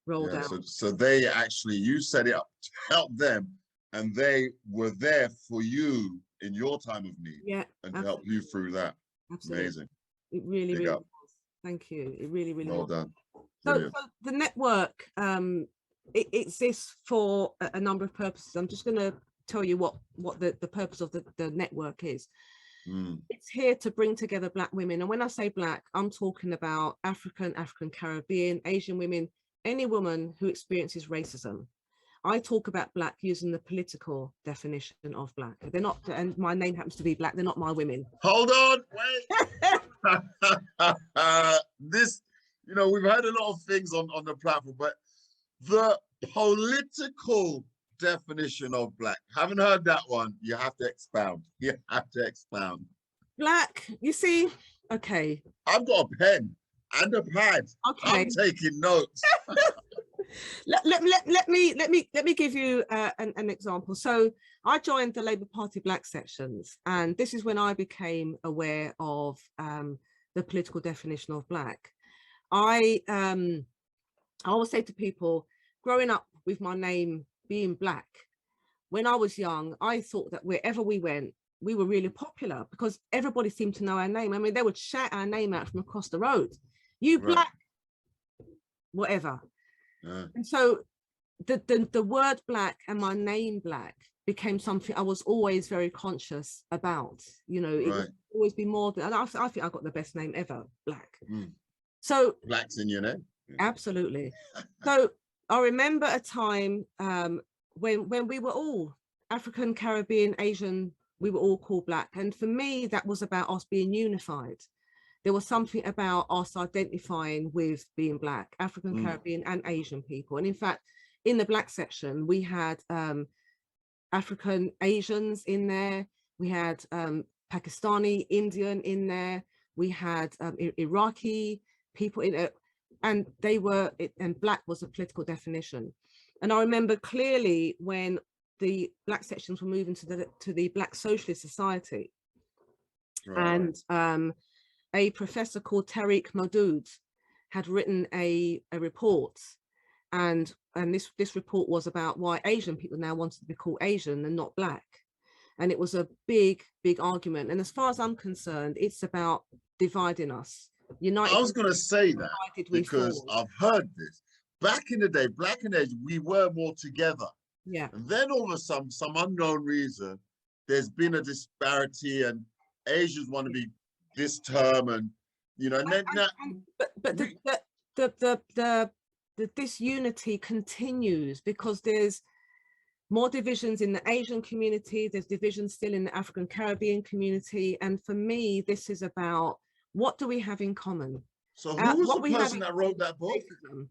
rolled out. So they actually, you set it up to help them, and they were there for you in your time of need. Yeah. And to help you through that. Absolutely. Amazing. It really was. Thank you. It really well was. Done. So the network, it exists for a number of purposes. I'm just going to tell you what the purpose of the network is. It's here to bring together Black women. And when I say Black, I'm talking about African Caribbean, Asian women, any woman who experiences racism. I talk about black using the political definition of black. They're not, and my name happens to be black, they're not my women. Hold on, wait. This, you know, we've had a lot of things on the platform, but the political definition of black, haven't heard that one. You have to expound. You have to expound. Black, you see, okay. I've got a pen and a pad. Okay. I'm taking notes. let me give you an example. So I joined the Labour Party Black sections, and this is when I became aware of the political definition of black. I always say to people, growing up with my name being black, when I was young, I thought that wherever we went, we were really popular because everybody seemed to know our name. I mean, they would shout our name out from across the road. You black, whatever. And so the word black and my name black became something I was always very conscious about. You know, it would always be more than, and I think I got the best name ever, black. So black's in your name. Absolutely. So I remember a time when we were all African, Caribbean, Asian, we were all called black. And for me, that was about us being unified. There was something about us identifying with being black, African, Caribbean and Asian people. And in fact, in the black section, we had African Asians in there. We had Pakistani, Indian in there. We had Iraqi people in it. And they were, and black was a political definition. And I remember clearly when the black sections were moving to the Black Socialist Society. And a professor called Tariq Maudud had written a report, and this report was about why Asian people now wanted to be called Asian and not black. And it was a big argument. And as far as I'm concerned, it's about dividing us. United. I was going to say that because I've heard this. Back in the day, black and Asian, we were more together. Yeah. And then all of a sudden, some unknown reason, there's been a disparity, and Asians want to be this term, and you know, and then the disunity continues because there's more divisions in the Asian community. There's divisions still in the African Caribbean community, and for me, this is about what do we have in common. So who's the person that wrote that book?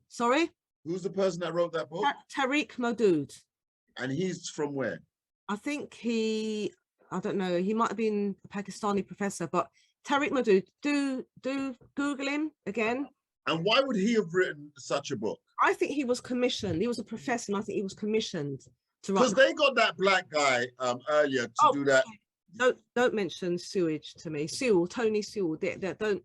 Sorry? Who's the person that wrote that book? Tariq Maudud. And he's from where? I think I don't know, he might have been a Pakistani professor, but Tariq Maudud, do Google him again. And why would he have written such a book? I think he was commissioned. He was a professor, and I think he was commissioned to write. Because they got that black guy earlier to do that. Don't mention sewage to me. Tony Sewell. Don't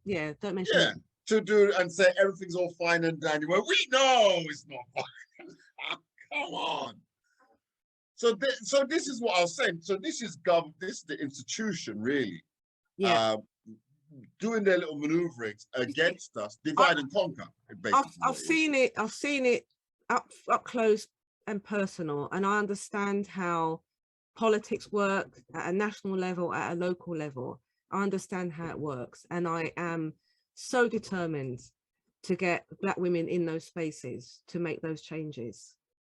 mention. Yeah, to do and say everything's all fine and dandy. Well, we know it's not fine. Come on. So this is what I was saying. So this is the institution really. Yeah. Doing their little maneuverings against us, divide and conquer. I've seen it up close and personal, and I understand how politics work at a national level, at a local level. I understand how it works, and I am so determined to get black women in those spaces to make those changes.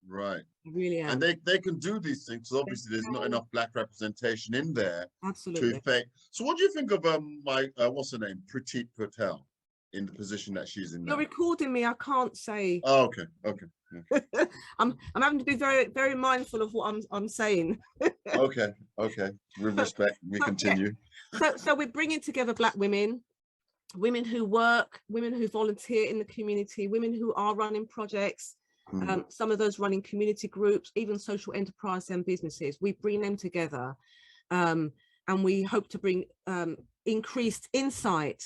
Right. I really am. And they can do these things. So obviously there's not enough black representation in there. Absolutely. To effect. So what do you think of my what's her name, Pratik Patel, in the position that she's in now? You're recording me. I can't say. Oh, okay. Yeah. I'm having to be very, very mindful of what I'm saying. Okay. With respect, we continue. Yeah. So we're bringing together black women who work, women who volunteer in the community, women who are running projects. Some of those running community groups, even social enterprise and businesses, we bring them together, and we hope to bring increased insight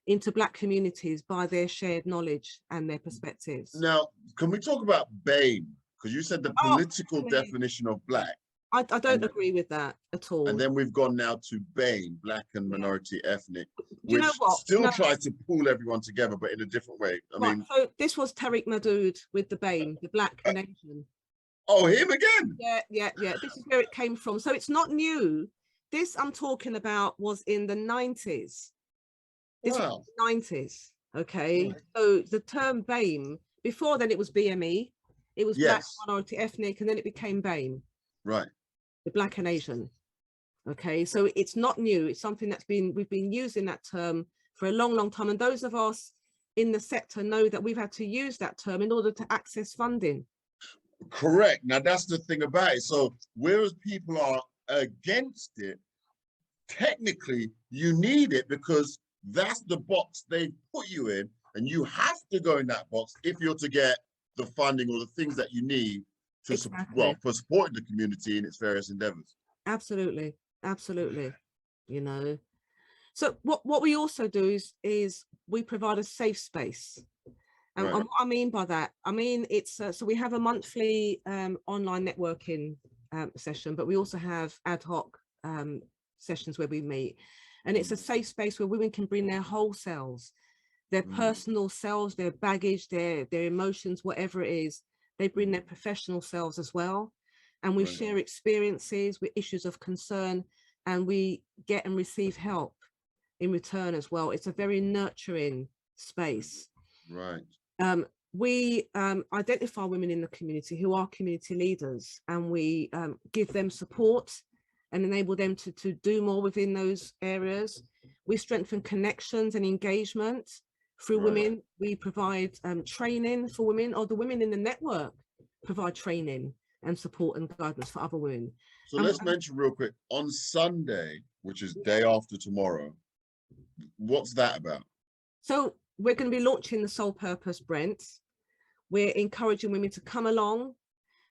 into black communities by their shared knowledge and their perspectives. Now, can we talk about BAME? Because you said the political definition of black. I don't agree with that at all. And then we've gone now to BAME, Black and Minority Ethnic, which still tries to pull everyone together, but in a different way. I mean, so this was Tariq Maudud with the BAME, the Black and Asian. Oh, him again? Yeah. This is where it came from. So it's not new. This I'm talking about was in the 90s. This was the 90s. Okay. Right. So the term BAME, before then it was BME. It was black, Yes. minority, ethnic, and then it became BAME, Right. the Black and Asian. Okay, so it's not new. It's something we've been using that term for a long, long time. And those of us in the sector know that we've had to use that term in order to access funding. Correct. Now that's the thing about it. So whereas people are against it, technically you need it because that's the box they put you in, and you have to go in that box if you're to get the funding or the things that you need to Exactly. for supporting the community in its various endeavors. Absolutely, absolutely. You know, so what we also do is we provide a safe space. And Right. what I mean by that, I mean, it's so we have a monthly online networking session, but we also have ad hoc sessions where we meet. And it's a safe space where women can bring their whole selves, their personal selves, their baggage, their emotions, whatever it is. They bring their professional selves as well. And we share experiences with issues of concern, and we get and receive help in return as well. It's a very nurturing space. Right. We identify women in the community who are community leaders, and we give them support and enable them to do more within those areas. We strengthen connections and engagement through women. We provide training for women, or the women in the network provide training and support and guidance for other women. So let's mention real quick, on Sunday, which is day after tomorrow, what's that about? So we're going to be launching the Soul Purpose Brent. We're encouraging women to come along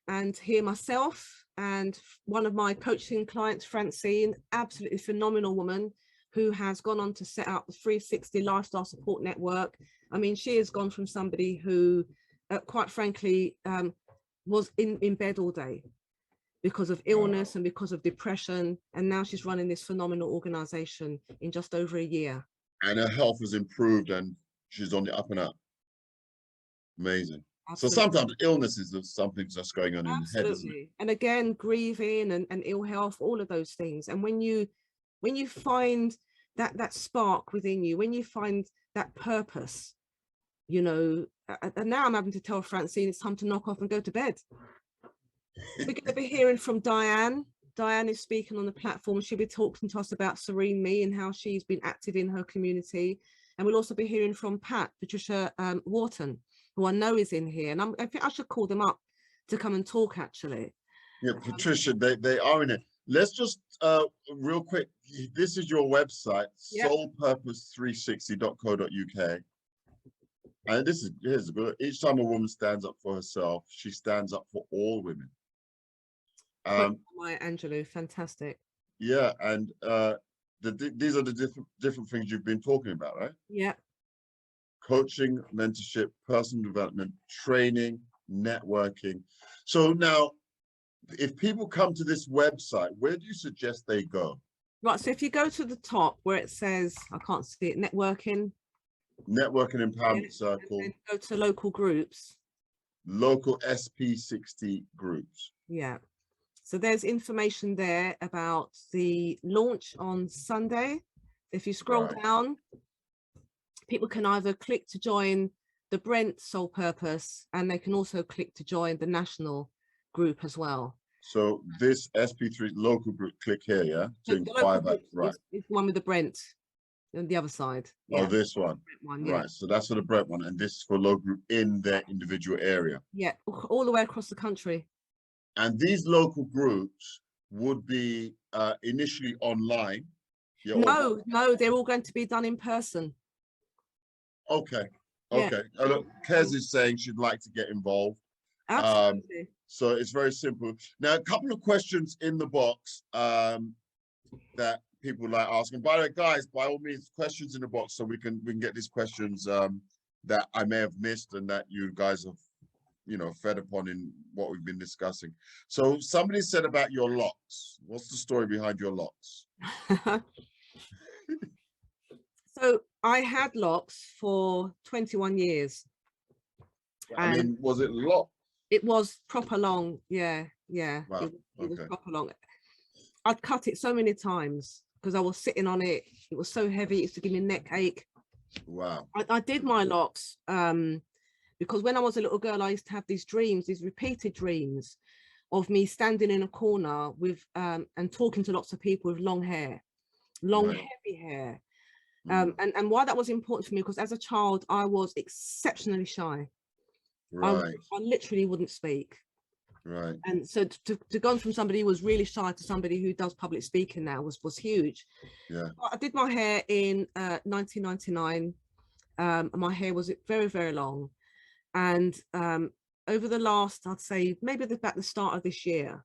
and hear myself and one of my coaching clients, Francine, absolutely phenomenal woman who has gone on to set up the 360 Lifestyle Support Network. I mean, she has gone from somebody who, quite frankly, was in bed all day because of illness and because of depression. And now she's running this phenomenal organization in just over a year. And her health has improved and she's on the up and up. Amazing. Absolutely. So sometimes illnesses are something that's going on in the head, isn't it? And again, grieving and ill health, all of those things. And when you find that spark within you, when you find that purpose, you know, and now I'm having to tell Francine it's time to knock off and go to bed. We're going to be hearing from Diane. Diane is speaking on the platform. She'll be talking to us about Serene Me and how she's been active in her community. And we'll also be hearing from Patricia Wharton, who I know is in here. And I think I should call them up to come and talk, actually. Yeah, Patricia, they are in it. Let's just, real quick, this is your website, yep. soulpurpose360.co.uk. And here's good. Each time a woman stands up for herself, she stands up for all women. Maya Angelou, fantastic. Yeah, and these are the different things you've been talking about, right? Yeah. Coaching, mentorship, personal development, training, networking. So now, if people come to this website, where do you suggest they go? Right, so if you go to the top where it says, I can't see it, networking. Networking Empowerment Circle. And go to local groups. Local SP60 groups. Yeah. So there's information there about the launch on Sunday. If you scroll down, people can either click to join the Brent Soul Purpose, and they can also click to join the national group as well. So this SP3 local group, click here, yeah? To inquire about, right. It's the one with the Brent on the other side. Yeah. Oh, this one. Yeah. Right, so that's for the Brent one, and this is for local group in their individual area. Yeah, all the way across the country. And these local groups would be initially online. Yeah, no, they're all going to be done in person. Okay, okay. Yeah. Look, Kez is saying she'd like to get involved. Absolutely. So it's very simple. Now, a couple of questions in the box that people like asking. By the way, guys, by all means, questions in the box so we can get these questions that I may have missed and that you guys have, you know, fed upon in what we've been discussing. So somebody said about your locks. What's the story behind your locks? So I had locks for 21 years. I mean, was it locked? It was proper long. Yeah. Wow. It was proper long. I'd cut it so many times because I was sitting on it. It was so heavy. It used to give me neck ache. Wow. I did my locks because because when I was a little girl, I used to have these dreams, these repeated dreams of me standing in a corner with and talking to lots of people with long hair, long heavy hair. And why that was important for me, because as a child I was exceptionally shy. I literally wouldn't speak. And so to go from somebody who was really shy to somebody who does public speaking now was huge. I did my hair in 1999. My hair was very, very long, and over the last, I'd say maybe about the start of this year,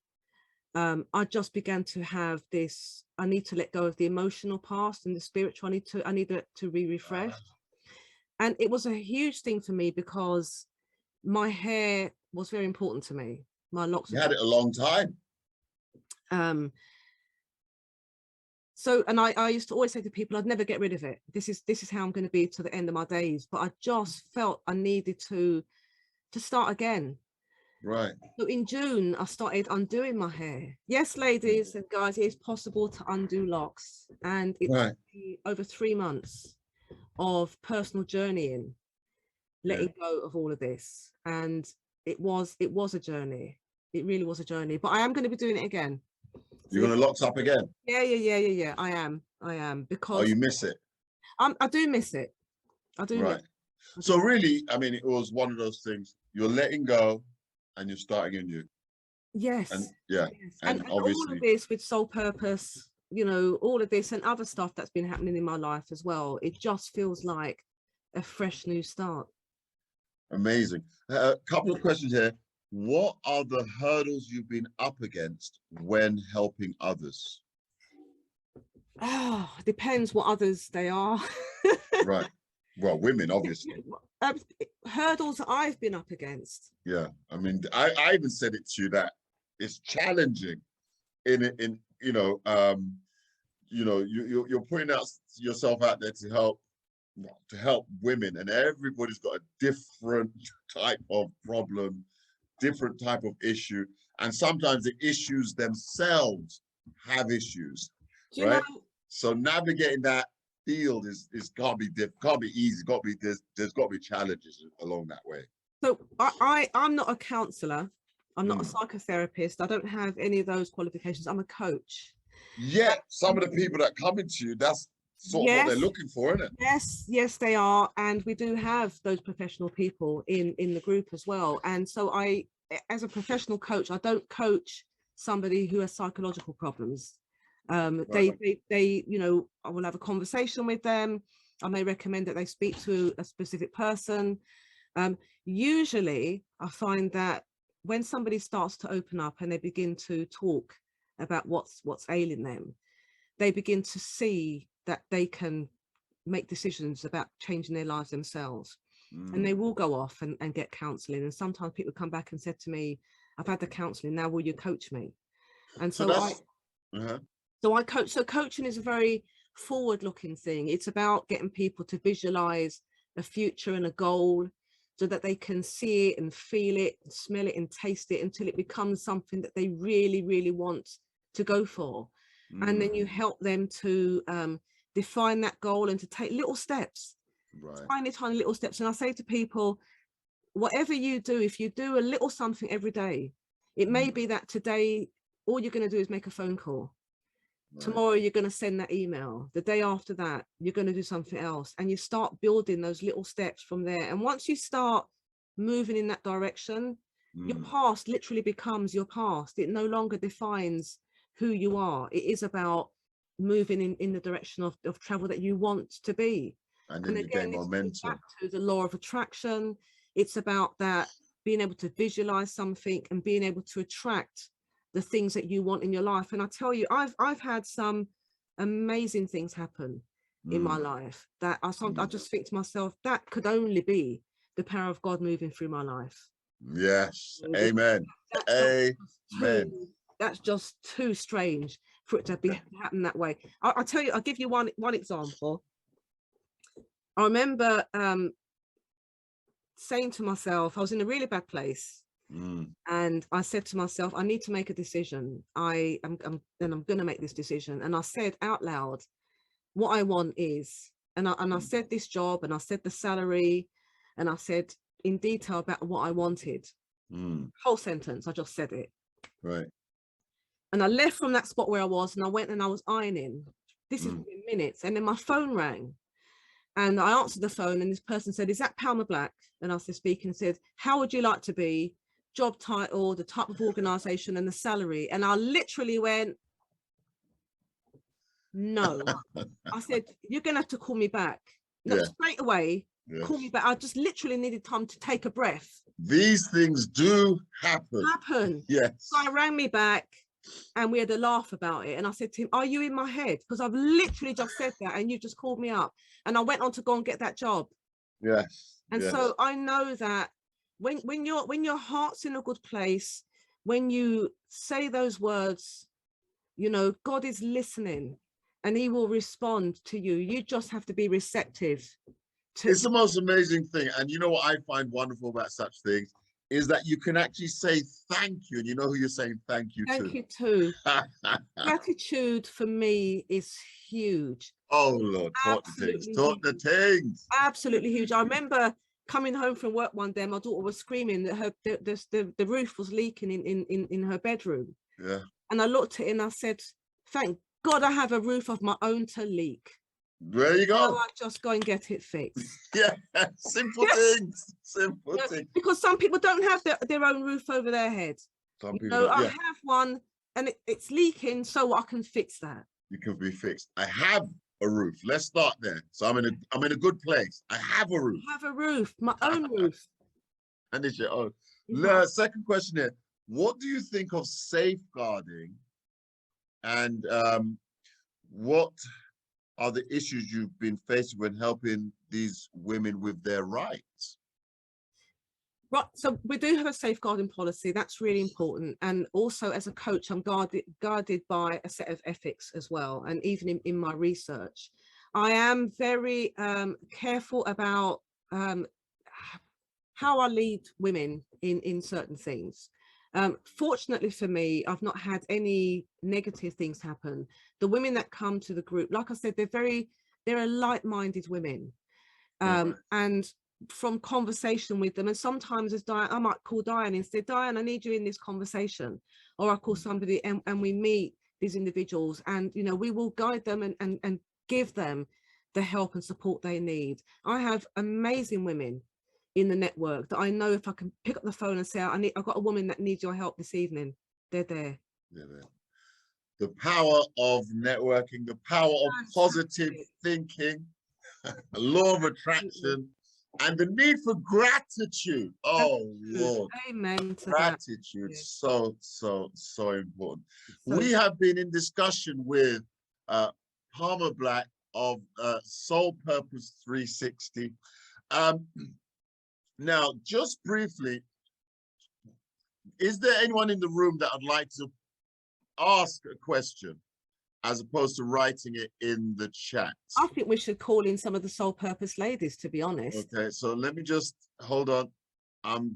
I just began to have this, I need to let go of the emotional past and the spiritual. I need it to be refreshed. And it was a huge thing for me because my hair was very important to me. My locks. You had it a long time. So, and I used to always say to people, I'd never get rid of it. This is how I'm going to be to the end of my days. But I just felt I needed to start again. So in June, I started undoing my hair. Yes, ladies and guys, it is possible to undo locks. And it took me over 3 months of personal journeying, letting go of all of this. And it was a journey. It really was a journey. But I am going to be doing it again. You're going to locks up again? Yeah. I am because. Oh, you miss it? I do miss it. I do. Right. So really, I mean, it was one of those things. You're letting go, and you're starting anew. Yes. And and obviously all of this with soul purpose, you know, all of this and other stuff that's been happening in my life as well. It just feels like a fresh new start. Amazing. A couple of questions here. What are the hurdles you've been up against when helping others? Oh, depends what others they are. Right. Well, women, obviously. Hurdles I've been up against. Yeah. I mean, I even said it to you that it's challenging you're putting out yourself out there to help women, and everybody's got a different type of problem, different type of issue, and sometimes the issues themselves have issues, right? So navigating that field is can't be easy. There's got to be challenges along that way. So I'm not a counselor. I'm not a psychotherapist. I don't have any of those qualifications. I'm a coach. Yeah, some of the people that come into you, that's sort of what they're looking for, isn't it? Yes, they are. And we do have those professional people in the group as well. And so I, as a professional coach, I don't coach somebody who has psychological problems. They, you know, I will have a conversation with them. I may recommend that they speak to a specific person. Usually I find that when somebody starts to open up and they begin to talk about what's ailing them, they begin to see that they can make decisions about changing their lives themselves. And they will go off and get counselling. And sometimes people come back and said to me, I've had the counselling, now will you coach me? And so I coach. So coaching is a very forward-looking thing. It's about getting people to visualize a future and a goal so that they can see it and feel it, and smell it and taste it until it becomes something that they really, really want to go for. And then you help them to define that goal and to take little steps, tiny little steps. And I say to people, whatever you do, if you do a little something every day, it may be that today all you're going to do is make a phone call. Tomorrow you're going to send that email. The day after that you're going to do something else, and you start building those little steps from there. And once you start moving in that direction, your past literally becomes your past. It no longer defines who you are. It is about moving in the direction of travel that you want to be. And then again, it's back to the law of attraction. It's about that, being able to visualize something and being able to attract the things that you want in your life. And I tell you, I've had some amazing things happen in my life that I just think to myself, that could only be the power of God moving through my life. Yes. Amen. Amen. That's just too strange for it to happen that way. I'll tell you, I'll give you one example. I remember saying to myself, I was in a really bad place. And I said to myself, I need to make a decision. I'm going to make this decision. And I said out loud, what I want is, and I said this job, and I said the salary, and I said, in detail about what I wanted. Whole sentence, I just said it. Right. And I left from that spot where I was, and I went and I was ironing. This is within minutes. And then my phone rang, and I answered the phone, and this person said, "Is that Palma Black?" And I said, speaking, and said, "How would you like to be? Job title, the type of organization, and the salary." And I literally went, "No." I said, "You're gonna have to call me back." No, straight away. Call me back. I just literally needed time to take a breath. These things do happen. Yes. So I rang me back, and we had a laugh about it. And I said to him, "Are you in my head? Because I've literally just said that, and you just called me up." And I went on to go and get that job. Yes. And so I know that when your heart's in a good place, when you say those words, you know, God is listening, and he will respond to you. You just have to be receptive. It's the most amazing thing. And you know what I find wonderful about such things is that you can actually say thank you, and you know who you're saying thank you to. Thank you too. Gratitude for me is huge. Oh Lord, talk the things. Absolutely huge. I remember coming home from work one day, my daughter was screaming that the roof was leaking in her bedroom. Yeah. And I looked at it and I said, "Thank God I have a roof of my own to leak." There you go. Now I just go and get it fixed. Yeah, simple things. Simple things. Because some people don't have their own roof over their head. Some people don't, I have one, and it's leaking, so I can fix that. You can be fixed. I have a roof. Let's start there. So I'm in a good place. I have a roof. I have a roof, my own roof. And it's your own. Second question here. What do you think of safeguarding, and what are the issues you've been facing when helping these women with their rights? Right, so we do have a safeguarding policy. That's really important. And also as a coach, I'm guarded by a set of ethics as well. And even in my research, I am very careful about how I lead women in certain things. Fortunately for me, I've not had any negative things happen. The women that come to the group, like I said, they're like-minded women. And from conversation with them, and sometimes as Diane, I might call Diane and say, "Diane, I need you in this conversation," or I call somebody and we meet these individuals, and you know, we will guide them and give them the help and support they need. I have amazing women in the network that I know if I can pick up the phone and say, I've got a woman that needs your help this evening, they're there. The power of networking, the power of positive thinking, a law of attraction, and the need for gratitude. Oh Lord, amen to gratitude. So important. We have been in discussion with Palma Black of Soul Purpose 360. Now, just briefly, is there anyone in the room that would like to ask a question as opposed to writing it in the chat? I think we should call in some of the Soul Purpose ladies, to be honest. Okay, so let me just hold on. I'm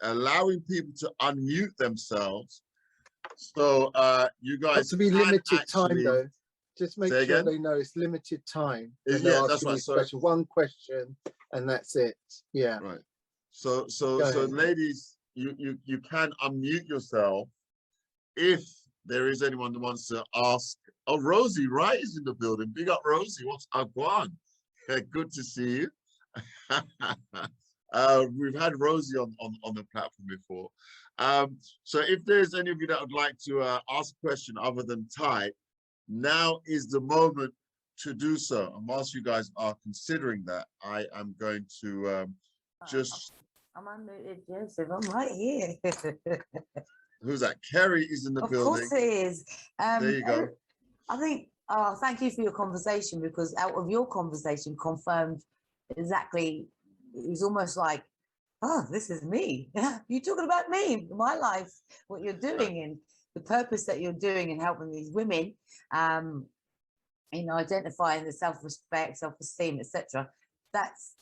allowing people to unmute themselves. So you guys to be limited time though. Just make sure they know it's limited time. Yeah, that's right. So one question and that's it. Yeah. Right. So ladies, you can unmute yourself if there is anyone that wants to ask. Oh, Rosie Wright is in the building. Big up, Rosie. What's up, Guan? Good to see you. We've had Rosie on the platform before. So if there's any of you that would like to ask a question other than type, now is the moment to do so. And whilst you guys are considering that, I am going to just... I'm unmuted, Joseph. I'm right here. Who's that? Kerry is in the building. Of course it is. There you go. I think, thank you for your conversation, because out of your conversation confirmed exactly, it was almost like, oh, this is me. You're talking about me, my life, what you're doing and the purpose that you're doing in helping these women, in identifying the self-respect, self-esteem, etc. That's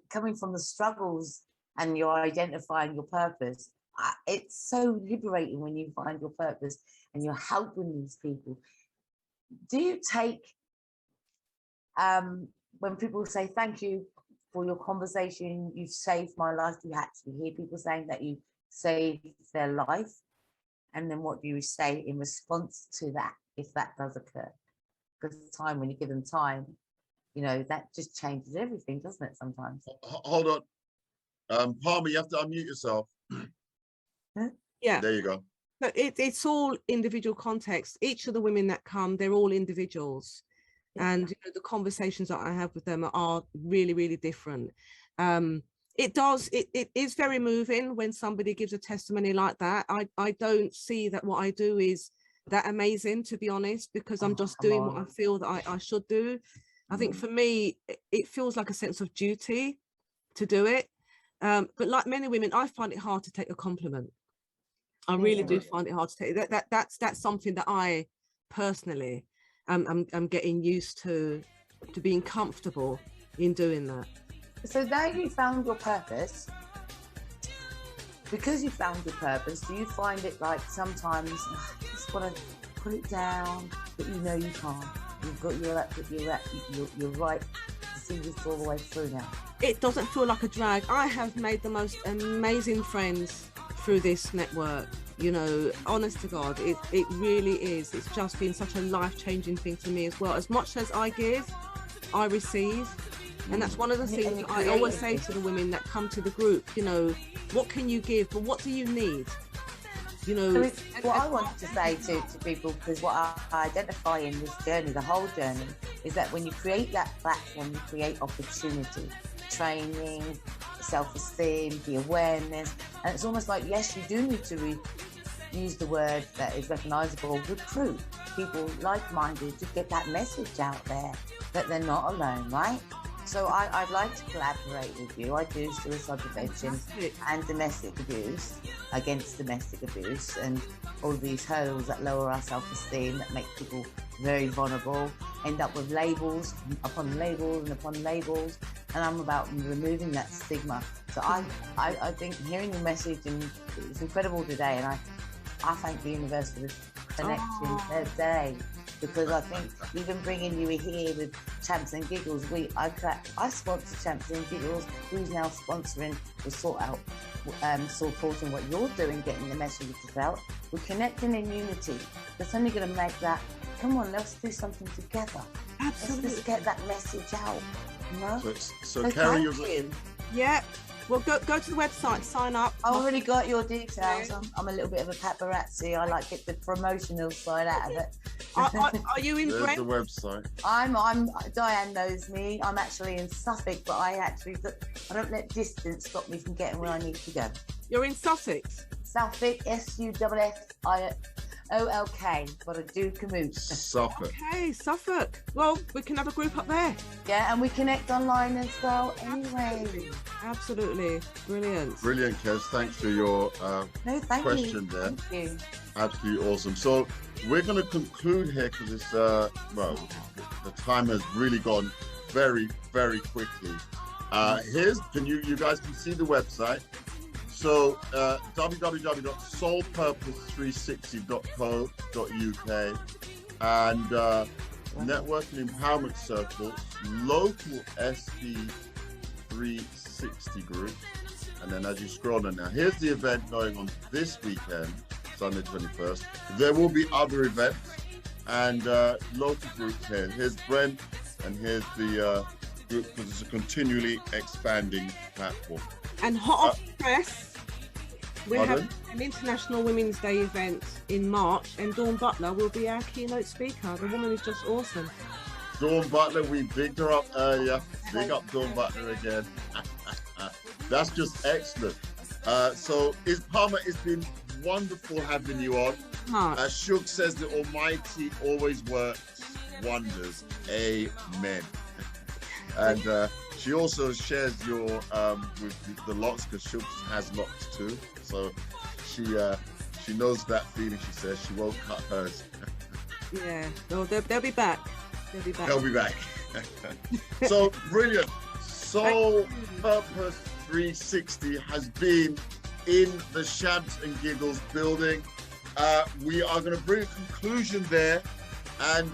coming from the struggles and you're identifying your purpose. It's so liberating when you find your purpose and you're helping these people. Do you take, when people say thank you for your conversation, you've saved my life. You actually hear people saying that you saved their life. And then what do you say in response to that, if that does occur? Because time, when you give them time, you know, that just changes everything, doesn't it, sometimes? Hold on. Palma, you have to unmute yourself. Yeah. There you go. But it's all individual context. Each of the women that come, they're all individuals. Yeah. And you know, the conversations that I have with them are really, really different. It is very moving when somebody gives a testimony like that. I don't see that what I do is that amazing, to be honest, because I'm just doing what I feel that I should do. I think for me, it feels like a sense of duty to do it. But like many women, I find it hard to take a compliment. I really do find it hard to take that's something that I personally am getting used to being comfortable in doing that. So now you found your purpose. Because you found your purpose, do you find it like sometimes you just want to put it down, but you know you can't? You've got you're right to see this all the way through now. It doesn't feel like a drag. I have made the most amazing friends through this network, you know, honest to God, it really is. It's just been such a life-changing thing for me as well. As much as I give, I receive. And that's one of the things that I always say to the women that come to the group, you know, what can you give, but what do you need? You know, so what I want to say to people, because what I identify in this journey, the whole journey, is that when you create that platform, you create opportunity, training, self-esteem, the awareness, and it's almost like, yes, you do need to use the word that is recognizable, recruit people like-minded to get that message out there that they're not alone, right? So I'd like to collaborate with you. I do suicide prevention and domestic abuse, against domestic abuse, and all these hurdles that lower our self-esteem, that make people very vulnerable, end up with labels upon labels and upon labels, and I'm about removing that stigma. So I think hearing your message, and it's incredible today, and I thank the universe for this connection today, because I think even bringing you here with Champs and Giggles, I sponsor Champs and Giggles, who's now sponsoring the supporting what you're doing, getting the messages out. We're connecting in unity. That's only going to make that, come on, let's do something together. Absolutely. Let's just get that message out, you know? So Carrie, yeah. Well, go to the website, sign up. I already got your details. I'm a little bit of a paparazzi. I like get the promotional side out of it. Are you in There's Brent? the website. I'm Diane knows me. I'm actually in Suffolk, but I don't let distance stop me from getting where I need to go. You're in Sussex? Suffolk, SUFFIOLK, but I do commute. Suffolk. Okay, Suffolk. Well, we can have a group up there. Yeah, and we connect online as well anyway. Absolutely. Brilliant. Brilliant, Kez. Thanks for your question there. Thank you. Absolutely awesome. So we're going to conclude here because it's, well, the time has really gone very, very quickly. You guys can see the website. So www.soulpurpose360.co.uk and networking empowerment circles, local SP360 group. And then as you scroll on now, here's the event going on this weekend, Sunday 21st. There will be other events and local groups here. Here's Brent and here's the group, because it's a continually expanding platform. And hot off the press, we have an International Women's Day event in March, and Dawn Butler will be our keynote speaker. The woman is just awesome. Dawn Butler, we bigged her up earlier. Big up Dawn Butler again. That's just excellent. So, Palma, it's been wonderful having you on. Shug says the Almighty always works wonders. Amen. And she also shares your with the locks, because Shug has locks too. So she knows that feeling. She says she won't cut hers. Yeah, no, they'll be back. They'll be back. So brilliant. Soul Purpose 360 has been in the Champs and Giggles building. We are going to bring a conclusion there, and